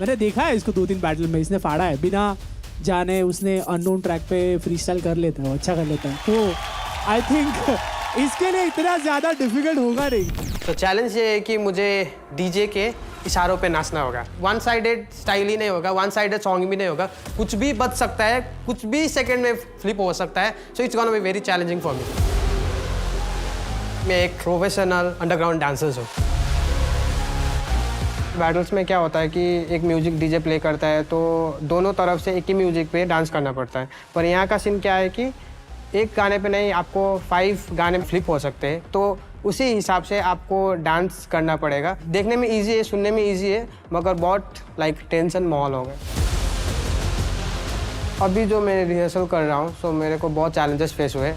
मैंने देखा है इसको 2-3 बैटल में, इसने फाड़ा है बिना जाने, उसने अननोन ट्रैक पे फ्री स्टाइल कर लेता है, अच्छा कर लेता है, तो आई थिंक इसके लिए इतना ज़्यादा डिफिकल्ट होगा नहीं। तो चैलेंज ये है कि मुझे डीजे के इशारों पे नाचना होगा। वन साइडेड स्टाइल ही नहीं होगा, वन साइडेड सॉन्ग भी नहीं होगा, कुछ भी बच सकता है, कुछ भी सेकंड में फ्लिप हो सकता है। So it's gonna be very challenging for me. मैं एक प्रोफेशनल अंडरग्राउंड डांसर हूँ। बैटल्स में क्या होता है कि एक म्यूजिक डीजे प्ले करता है तो दोनों तरफ से एक ही म्यूजिक पे डांस करना पड़ता है, पर यहाँ का सीन क्या है कि एक गाने पे नहीं, आपको 5 गाने फ्लिप हो सकते हैं, तो उसी हिसाब से आपको डांस करना पड़ेगा। देखने में इजी है, सुनने में इजी है, मगर बहुत टेंशन माहौल हो गया। अभी जो मैं रिहर्सल कर रहा हूँ, सो मेरे को बहुत चैलेंजेस फेस हुए।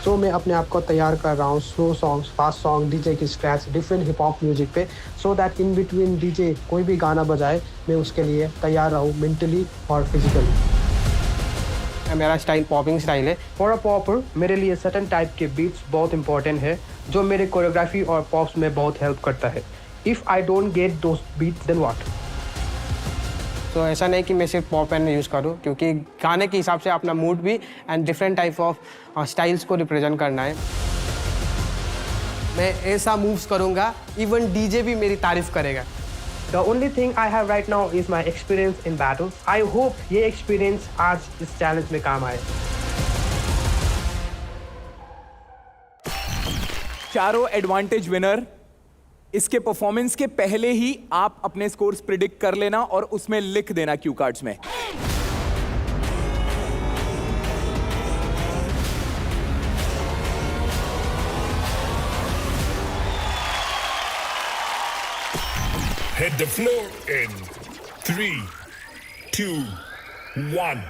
सो मैं अपने आप को तैयार कर रहा हूँ slow songs, fast song, DJ की scratch, different hip hop music पे, so that in between DJ कोई भी गाना बजाए मैं उसके लिए तैयार रहूँ मेंटली और फिजिकली। मेरा स्टाइल पॉपिंग स्टाइल है। फॉर अ पॉपर मेरे लिए सर्टेन टाइप के बीट्स बहुत इंपॉर्टेंट है, जो मेरे कोरियोग्राफी और पॉप्स में बहुत हेल्प करता है। If I don't get those beats then what. तो ऐसा नहीं कि मैं सिर्फ पॉप एंड यूज़ करूँ, क्योंकि गाने के हिसाब से अपना मूड भी and different type of styles को रिप्रेजेंट करना है। मैं ऐसा मूव्स करूँगा, इवन डीजे भी मेरी तारीफ करेगा। The only thing I have right now is my experience in battles. I hope ये experience आज इस challenge में काम आए। चारों एडवांटेज विनर इसके परफॉर्मेंस के पहले ही आप अपने स्कोर्स प्रिडिक्ट कर लेना और उसमें लिख देना क्यू कार्ड्स में। Hit the floor in 3, 2, 1.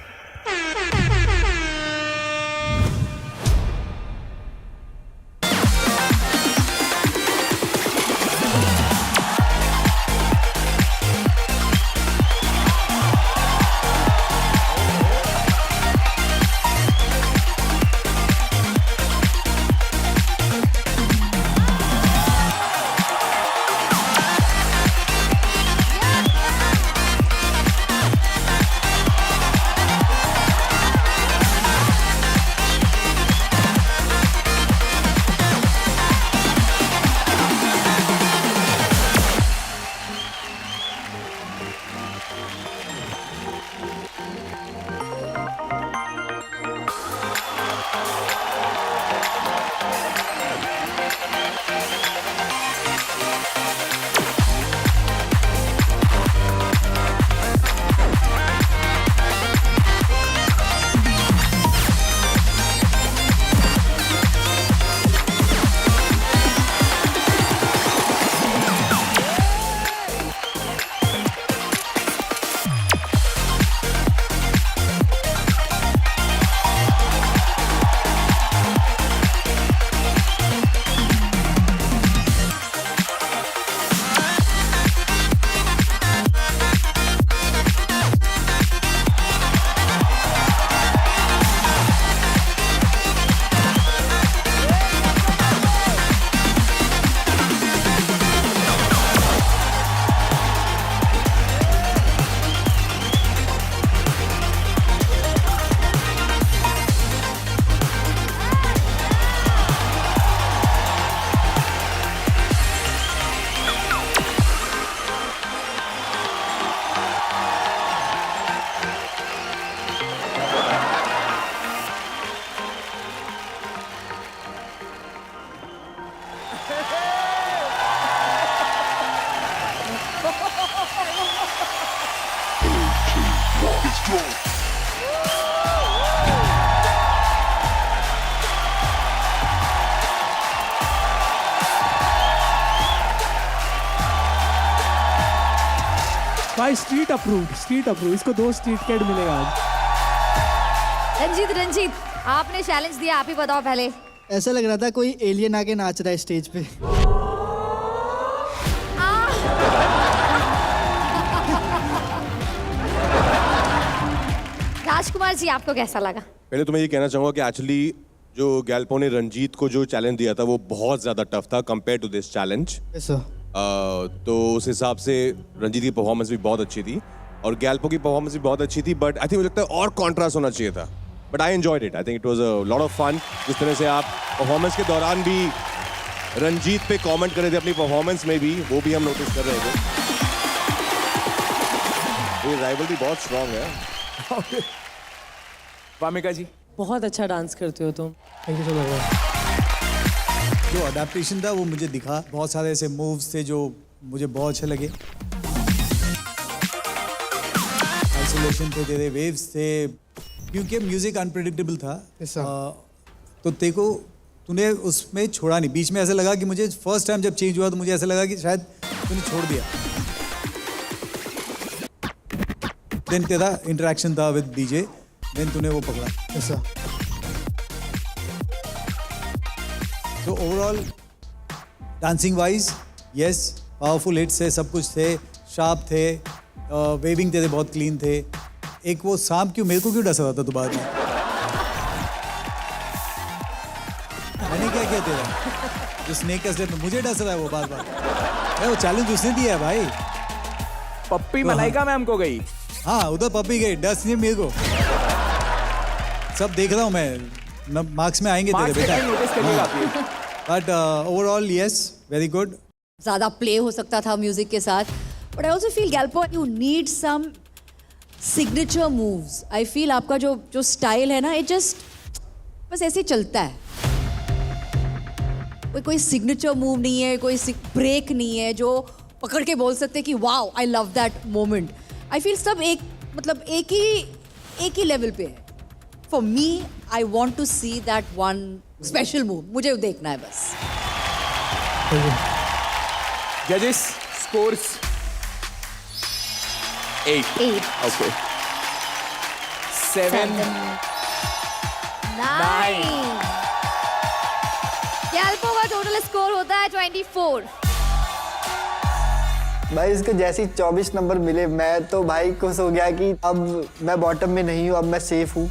भाई स्ट्रीट अप्रूव्ड, इसको 2 स्ट्रीट कैड मिलेगा आज। रंजीत आपने चैलेंज दिया, आप ही बताओ पहले। ऐसा लग रहा था कोई एलियन आके नाच रहा है स्टेज पे। राजकुमार जी आपको कैसा लगा? पहले तो मैं ये कहना चाहूँगा कि एक्चुअली जो गैल्पो ने रंजीत को जो चैलेंज दिया था वो बहुत ज़्यादा टफ था कंपेयर टू दिस चैलेंज। तो उस हिसाब से रंजीत की परफॉर्मेंस भी बहुत अच्छी थी और गैल्पो की परफॉर्मेंस भी बहुत अच्छी थी, बट आई थिंक मुझे लगता है और कॉन्ट्रास्ट होना चाहिए था, but I enjoyed it. I think it was a lot of fun. जिस तरह से आप परफॉर्मेंस के दौरान भी रंजीत पे कमेंट कर रहे थे अपनी परफॉर्मेंस में भी, वो भी हम नोटिस कर रहे थे। ये राइवलरी बहुत स्ट्रांग है। वामिका जी बहुत अच्छा डांस करते हो तुम। Thank you so much. जो अडेप्टेशन था वो मुझे दिखा, बहुत सारे ऐसे मूव्स थे जो मुझे बहुत अच्छे लगे। आइसोलेशन थे, तेरे वेव्स थे, क्योंकि म्यूजिक अनप्रेडिक्टेबल था। तो तेको तूने उसमें छोड़ा नहीं। बीच में ऐसा लगा कि मुझे फर्स्ट टाइम जब चेंज हुआ तो मुझे ऐसा लगा कि शायद तूने छोड़ दिया। देन तेरा इंटरेक्शन था विद डीजे, देन तूने वो पकड़ा। ऐसा तो overall dancing wise yes, powerful hits थे, सब कुछ थे, शार्प थे, वेविंग तेरे बहुत क्लीन थे। एक वो सांप क्यों मेरे को क्यों डसा था तू बाद में? मैंने क्या किया तेरा? जो स्नेक का स्टेप मुझे डस रहा है वो बार बार। वो चैलेंज उसने दिया है भाई। पप्पी मलाइका मैम को गई। हाँ उधर पप्पी गई, डस नहीं मेरे को। सब देख रहा हूँ मैं, मार्क्स में आएंगे तेरे बेटा। नोटिस करिएगा। But overall yes, very good. ज़्यादा प्ले हो सकता था म्यूजिक के साथ, but I also feel Galpo you need some signature moves. I feel आपका जो स्टाइल है ना, इट जस्ट बस ऐसे चलता है। कोई सिग्नेचर मूव नहीं है, कोई ब्रेक नहीं है जो पकड़ के बोल सकते कि wow I love that moment. I feel सब एक मतलब एक ही लेवल पे है। For me I want to see that one special move, मुझे देखना है बस। जजेस स्कोर्स 8 ओके 7 9 गैल्पो का टोटल स्कोर होता है 24। भाई इसको जैसे ही 24 नंबर मिले मैं तो भाई खुश हो गया कि अब मैं बॉटम में नहीं हूँ, अब मैं सेफ हूँ।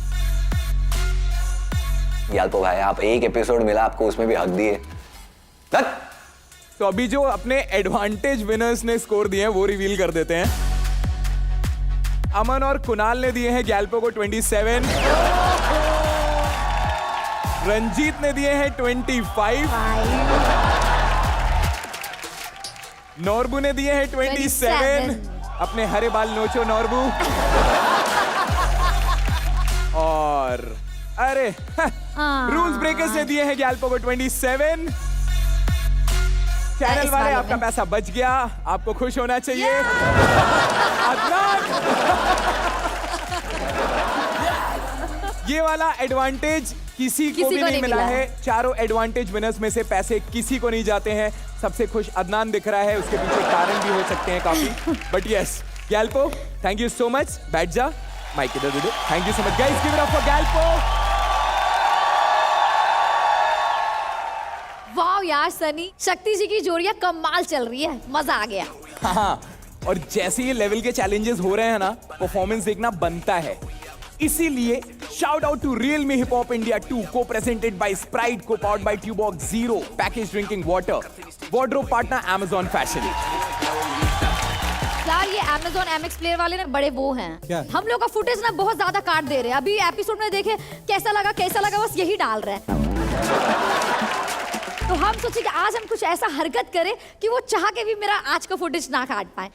गैल्पो भाई आप एक एपिसोड मिला आपको, उसमें भी हक दिए। तो अभी जो अपने एडवांटेज विनर्स ने स्कोर दिए हैं वो रिवील कर देते हैं। अमन और कुणाल ने दिए हैं गैल्पो को 27, रंजीत ने दिए हैं 25, नॉर्बू ने दिए हैं 27, अपने हरे बाल नोचो नॉर्बू, और अरे रूल्स ब्रेकर्स ने दिए हैं गैल्पो को 27। चैनल वाले आपका पैसा बच गया, आपको खुश होना चाहिए। अदनान ये वाला एडवांटेज किसी को भी नहीं मिला है। चारों एडवांटेज विनर्स में से पैसे किसी को नहीं जाते हैं। सबसे खुश अदनान दिख रहा है, उसके पीछे कारण भी हो सकते हैं काफी, but yes Galpo thank you so much. बैठ जा, माइक इधर दे दे। Thank you so much guys, give it up for Galpo. वाह यार सनी, शक्ति जी की जोड़ियां कमाल चल रही है, मजा आ गया। हाँ, और जैसे ये लेवल के चैलेंजेस हो रहे हैं ना, परफॉर्मेंस देखना बनता है। इसीलिए shout out to Realme hip hop India 2 co presented by Sprite, co powered by Tuborg zero package drinking water, wardrobe partner Amazon fashion. यार ये Amazon MX प्लेयर वाले ना बड़े वो हैं। क्या? हम लोग का फुटेज ना बहुत ज्यादा काट दे रहे हैं। अभी एपिसोड में देखे कैसा लगा बस यही डाल रहे हैं। तो हम सोचे कि आज हम कुछ ऐसा हरकत करें कि वो चाह के भी मेरा आज का फुटेज ना काट पाए,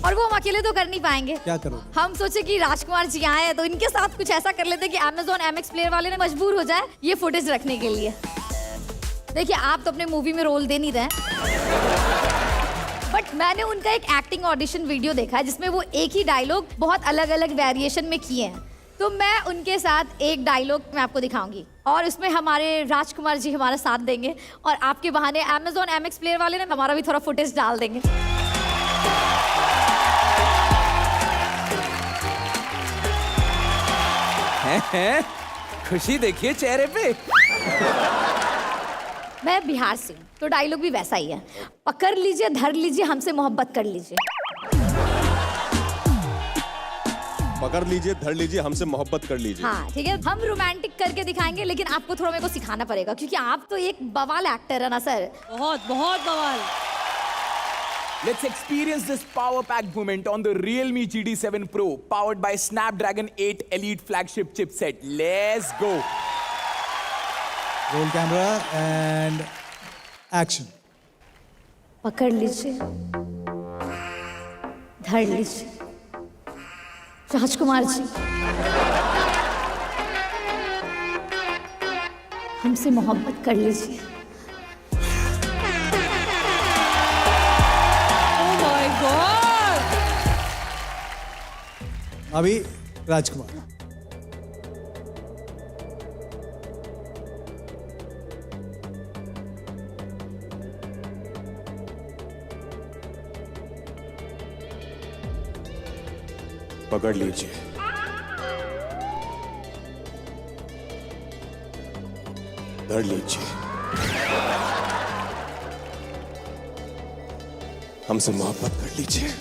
और वो हम अकेले तो कर नहीं पाएंगे। क्या करो? हम सोचे कि राजकुमार जी आए तो इनके साथ कुछ ऐसा कर लेते कि Amazon MX प्लेयर वाले ने मजबूर हो जाए ये फुटेज रखने के लिए। देखिए आप तो अपने मूवी में रोल दे नहीं रहे, बट मैंने उनका एक एक्टिंग ऑडिशन वीडियो देखा है जिसमें वो एक ही डायलॉग बहुत अलग अलग वेरिएशन में किए हैं। तो मैं उनके साथ एक डायलॉग मैं आपको दिखाऊंगी और उसमें हमारे राजकुमार जी हमारा साथ देंगे, और आपके बहाने Amazon MX प्लेयर वाले ने हमारा भी थोड़ा फुटेज डाल देंगे। हैं? खुशी देखिए चेहरे पे। मैं बिहार से हूँ तो डायलॉग भी वैसा ही है, पकड़ लीजिए धर लीजिए हमसे मोहब्बत कर लीजिए। पकड़ लीजिए धर लीजिए हमसे मोहब्बत कर लीजिए। हाँ ठीक है, हम रोमांटिक करके दिखाएंगे, लेकिन आपको थोड़ा मेरे को सिखाना पड़ेगा क्योंकि आप तो एक बवाल एक्टर है ना सर। बहुत बहुत बवाल। Let's experience this power-packed moment on the Realme GT7 Pro, powered by Snapdragon 8 Elite flagship chipset. Let's go. Roll camera and action. पकड़ लीजिए धर लीजिए राजकुमार जी, हमसे मोहब्बत कर लीजिए। अभी राजकुमार। पकड़ लीजिए धर लीजिए हमसे मोहब्बत कर लीजिए।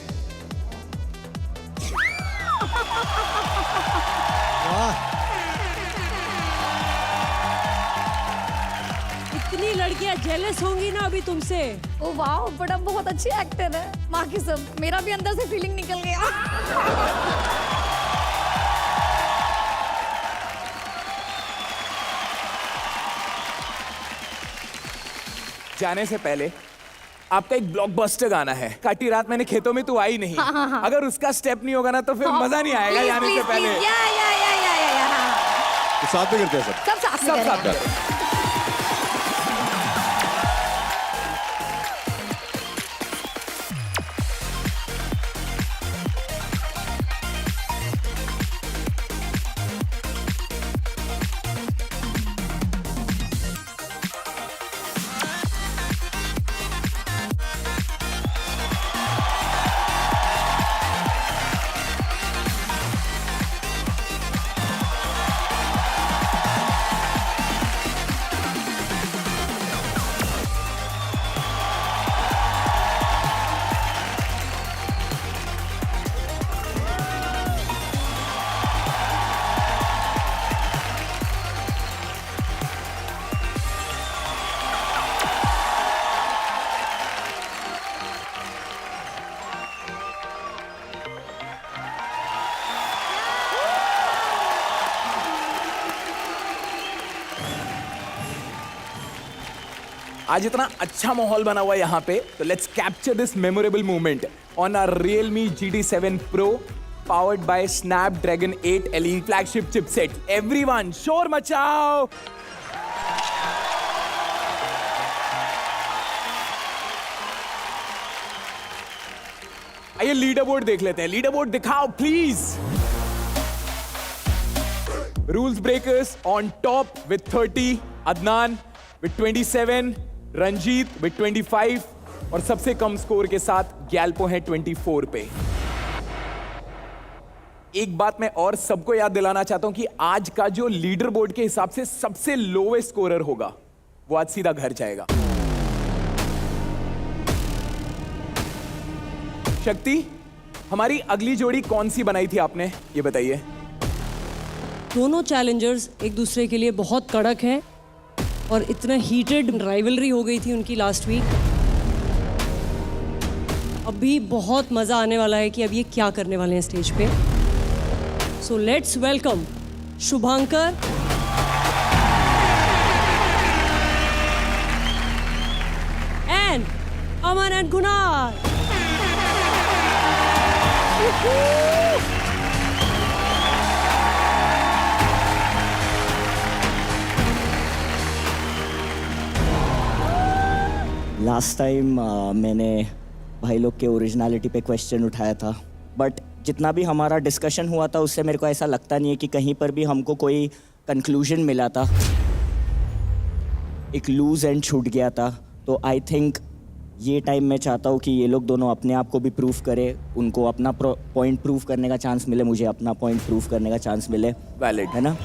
इतनी लड़कियां जेलस होंगी ना अभी तुमसे। ओ वाह, बड़ा बहुत अच्छी एक्टर है, माँ की सब। मेरा भी अंदर से फीलिंग निकल गया। जाने से पहले आपका एक ब्लॉकबस्टर गाना है, काटी रात मैंने खेतों में तू आई नहीं। हाँ। अगर उसका स्टेप नहीं होगा ना तो फिर मजा नहीं आएगा Please, जाने से please, पहले। please, या, हाँ। तो साथ में करते हैं सब सब साथ में सब करेंगे। साथ में। आज इतना अच्छा माहौल बना हुआ है यहाँ पे, तो let's capture this memorable moment on our Realme GT7 Pro powered by Snapdragon 8 Elite flagship chipset. Everyone, शोर मचाओ! आइए लीडर बोर्ड देख लेते हैं. लीडर बोर्ड दिखाओ please. Rules breakers on top with 30, Adnan with 27, Ranjit with 25 और सबसे कम स्कोर के साथ गैल्पो है 24 पे. एक बात मैं और सबको याद दिलाना चाहता हूं कि आज का जो लीडर बोर्ड के हिसाब से सबसे लोवेस्ट स्कोरर होगा वो आज सीधा घर जाएगा. शक्ति, हमारी अगली जोड़ी कौन सी बनाई थी आपने, ये बताइए. दोनों चैलेंजर्स एक दूसरे के लिए बहुत कड़क हैं और इतना हीटेड राइवलरी हो गई थी उनकी लास्ट वीक. अभी बहुत मज़ा आने वाला है कि अब ये क्या करने वाले हैं स्टेज पे. So let's welcome Shubhankar and Aman and Kunal. Last time मैंने भाई लोग के ओरिजिनलिटी पे क्वेश्चन उठाया था, बट जितना भी हमारा डिस्कशन हुआ था उससे मेरे को ऐसा लगता नहीं है कि कहीं पर भी हमको कोई कंक्लूजन मिला था. एक लूज एंड छूट गया था. तो आई थिंक ये टाइम मैं चाहता हूँ कि ये लोग दोनों अपने आप को भी प्रूव करें, उनको अपना पॉइंट प्रूव करने का चांस मिले, मुझे अपना पॉइंट प्रूव करने का चांस मिले. वैलिड है ना.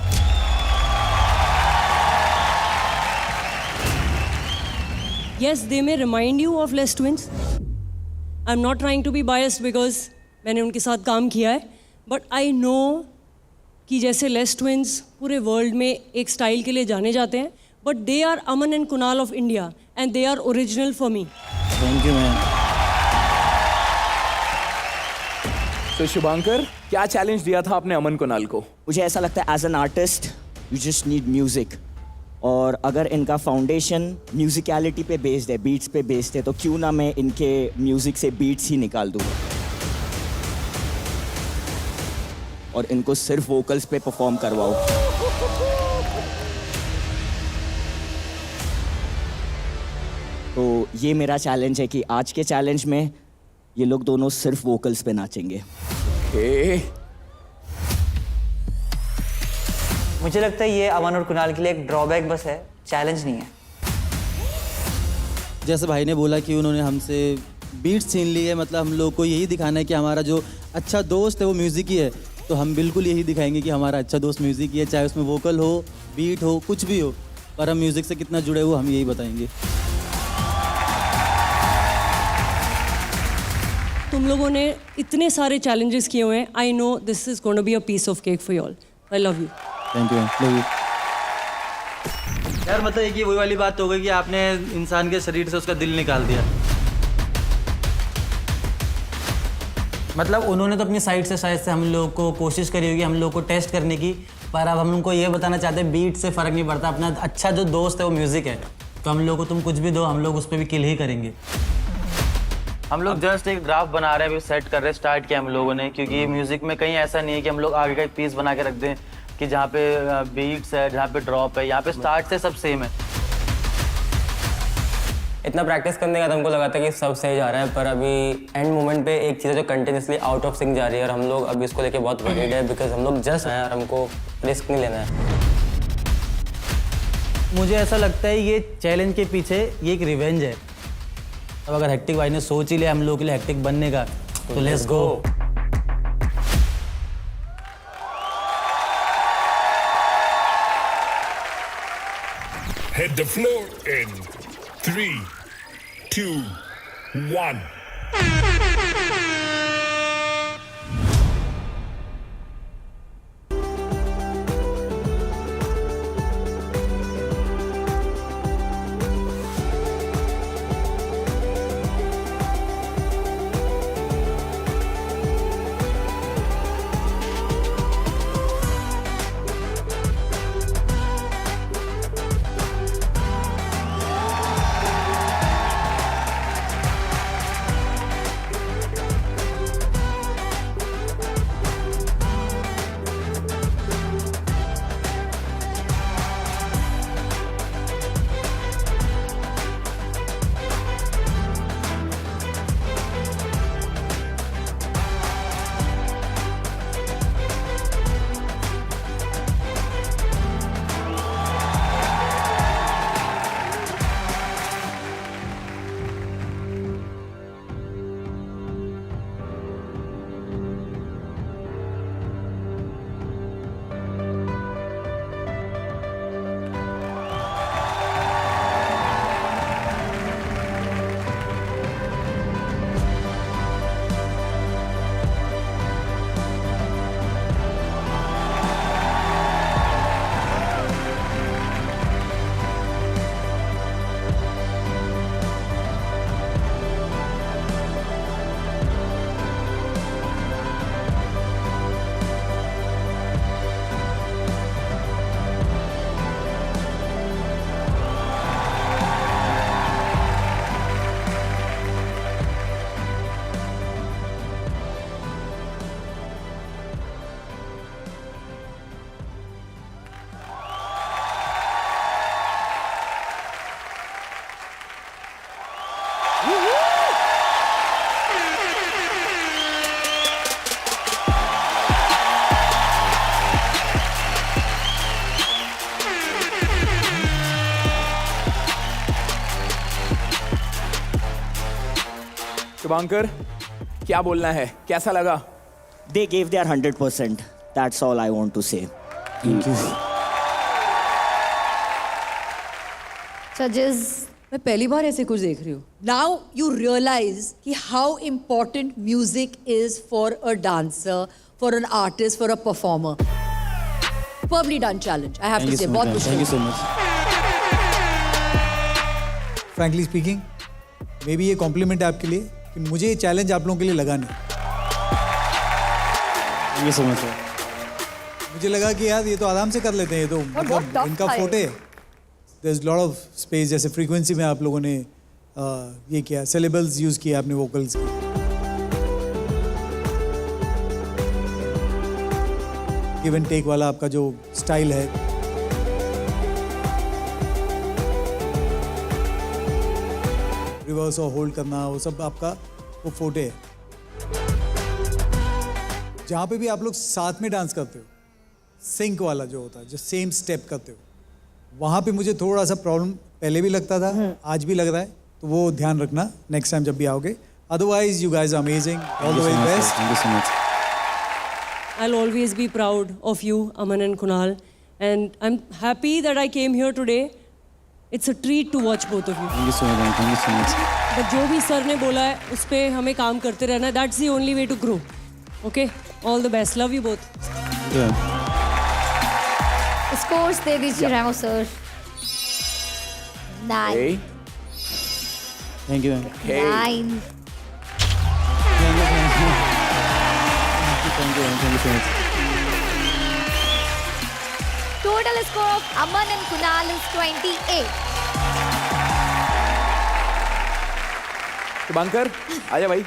Yes, they may remind you of Les Twins. I'm not trying to be biased because मैंने उनके साथ काम किया है, but I know कि जैसे Les Twins पूरे वर्ल्ड में एक स्टाइल के लिए जाने जाते हैं, but they are Aman and Kunal of India and they are original for me. Thank you, man. तो शुभांकर, क्या चैलेंज दिया था आपने अमन कुणाल को? मुझे ऐसा लगता है as an artist you just need music, और अगर इनका फाउंडेशन म्यूजिकलिटी पे बेस्ड है, बीट्स पे बेस्ड है, तो क्यों ना मैं इनके म्यूजिक से बीट्स ही निकाल दूँ और इनको सिर्फ वोकल्स पे परफॉर्म करवाओ. तो ये मेरा चैलेंज है कि आज के चैलेंज में ये लोग दोनों सिर्फ वोकल्स पे नाचेंगे. मुझे लगता है ये अमन और कुणाल के लिए एक ड्रॉबैक बस है, चैलेंज नहीं है. जैसे भाई ने बोला कि उन्होंने हमसे बीट्स छीन ली है, मतलब हम लोग को यही दिखाना है कि हमारा जो अच्छा दोस्त है वो म्यूज़िक ही है. तो हम बिल्कुल यही दिखाएंगे कि हमारा अच्छा दोस्त म्यूज़िक ही है, चाहे उसमें वोकल हो, बीट हो, कुछ भी हो, पर हम म्यूज़िक से कितना जुड़े हुए हम यही बताएंगे. तुम लोगों ने इतने सारे चैलेंजेस किए हुए हैं. I know this is going to be a piece of cake for you all. I love you. Thank you. Love you. यार मतलब कि वही वाली बात हो गई कि आपने इंसान के शरीर से उसका दिल निकाल दिया. मतलब उन्होंने तो अपनी साइड से शायद से हम लोग को कोशिश करी होगी हम लोग को टेस्ट करने की, पर अब हम उनको ये बताना चाहते हैं बीट से फ़र्क नहीं पड़ता, अपना अच्छा जो दोस्त है वो म्यूज़िक है. तो हम लोग को तुम कुछ भी दो, हम लोग उस पर भी किल ही करेंगे. हम लोग जस्ट एक ग्राफ बना रहे हैं, अभी सेट कर रहे हैं, स्टार्ट किया हम लोगों ने, क्योंकि म्यूजिक में कहीं ऐसा नहीं है कि हम लोग आगे का एक पीस बना के रख दें कि जहाँ पे बीट्स है, जहाँ पे ड्रॉप है, यहाँ पे स्टार्ट से सब सेम है. इतना प्रैक्टिस करने का हमको लगा था कि सब सही जा रहा है, पर अभी एंड मोमेंट पे एक चीज़ जो कंटिन्यूसली आउट ऑफ सिंक जा रही है और हम लोग अभी इसको लेके बहुत वरीड है, बिकॉज हम लोग जस्ट हैं और हमको रिस्क नहीं लेना है. मुझे ऐसा लगता है ये चैलेंज के पीछे ये एक रिवेंज है. अब अगर हेक्टिक भाई ने सोच ही लिया हम लोग के लिए हेक्टिक बनने का, तो let's go. Hit the floor in 3, 2, 1. Shubhankar, क्या बोलना है, कैसा लगा? They gave their 100%. That's all I want to say. Thank you. Judges, मैं पहली बार ऐसे कुछ देख रही हूँ. Now you realize कि how important music is for a dancer, for an artist, for a performer. Superbly done challenge. I have to say, बहुत खुश हूँ. Thank you so much. Frankly speaking, may be ये complement है आपके लिए कि मुझे ये चैलेंज आप लोगों के लिए लगा नहीं. Thank you so much. मुझे लगा कि यार ये तो आराम से कर लेते हैं, ये तो मतलब इनका फोटे है. There's lot of space, जैसे फ्रीक्वेंसी में आप लोगों ने ये किया, syllables यूज़ किया आपने वोकल्स की. गिव एंड टेक वाला आपका जो स्टाइल है, रिवर्स और होल्ड करना, वो सब आपका वो फोटे है. जहाँ पे भी आप लोग साथ में डांस करते हो, सिंक वाला जो होता है, जो सेम स्टेप करते हो, वहाँ पे मुझे थोड़ा सा प्रॉब्लम पहले भी लगता था, आज भी लग रहा है. तो वो ध्यान रखना नेक्स्ट टाइम जब भी आओगे. Otherwise you guys are amazing. All the very best. Thank you so much. I'll always be proud of you, Aman and Kunal. And I'm happy that I came here today. It's a treat to watch both of you. Thank you so much. Thank you so much. But जो भी sir ने बोला है उस पर हमें काम करते रहना है. That's the only way to grow. Okay? All the best. Love you both. Yeah. scores दे दीजिए रेमो sir. 9. Thank you. 9. Thank you so much. Total score of Aman and Kunal is 28. Shubhankar, आजा भाई.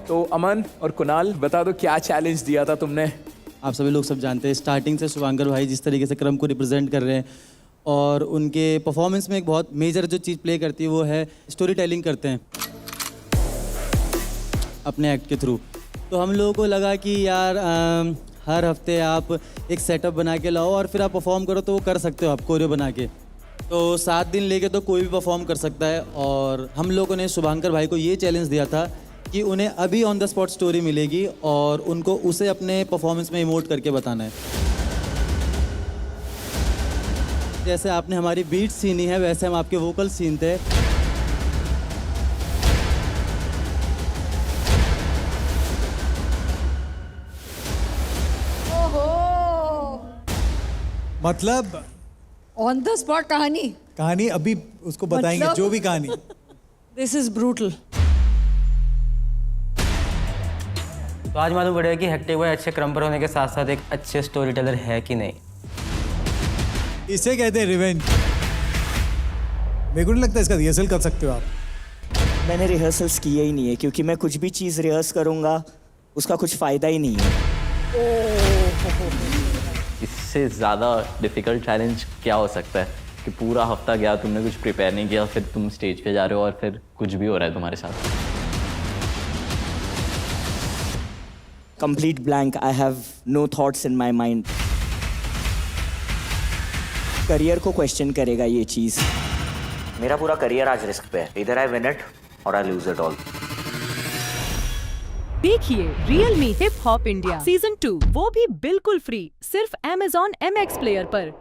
तो अमन और कुणाल, बता दो क्या चैलेंज दिया था तुमने? आप सभी लोग सब जानते हैं, स्टार्टिंग से शुभांकर भाई जिस तरीके से क्रम को रिप्रेजेंट कर रहे हैं और उनके परफॉर्मेंस में एक बहुत मेजर जो चीज़ प्ले करती है वो है स्टोरी टेलिंग करते हैं अपने एक्ट के थ्रू. तो हम लोगों को लगा कि यार हर हफ्ते आप एक सेटअप बना के लाओ और फिर आप परफॉर्म करो तो वो कर सकते हो आप कोरियो बना के. तो 7 दिन लेके तो कोई भी परफॉर्म कर सकता है. और हम लोगों ने शुभांकर भाई को ये चैलेंज दिया था कि उन्हें अभी ऑन द स्पॉट स्टोरी मिलेगी और उनको उसे अपने परफॉर्मेंस में इमोट करके बताना है. जैसे आपने हमारी बीट सीनी है वैसे हम आपके वोकल सीनते हैं. मतलब ऑन द स्पॉट कहानी अभी उसको बताएंगे मतलब? जो भी कहानी. This is brutal. तो आज मालूम पड़ेगा कि हेक्टिक भाई अच्छे क्रम पर होने के साथ साथ एक अच्छे स्टोरी टेलर है कि नहीं. इसे कहते हैं रिवेंज. मेरे को नहीं लगता इसका रिहर्सल कर सकते हो आप. मैंने रिहर्सल्स किए ही नहीं है क्योंकि मैं कुछ भी चीज़ रिहर्स करूँगा उसका कुछ फ़ायदा ही नहीं है. इससे ज़्यादा डिफ़िकल्ट चैलेंज क्या हो सकता है कि पूरा हफ्ता गया, तुमने कुछ प्रिपेयर नहीं किया, फिर तुम स्टेज पे जा रहे हो और फिर कुछ भी हो रहा है तुम्हारे साथ. Complete blank. I have no thoughts in my mind. Career को क्वेश्चन करेगा ये चीज़. मेरा पूरा करियर आज रिस्क पे है. इधर आई विन इट और आई लूज इट ऑल. देखिए real me hip hop India season 2, वो भी बिल्कुल फ्री, सिर्फ Amazon MX प्लेयर पर.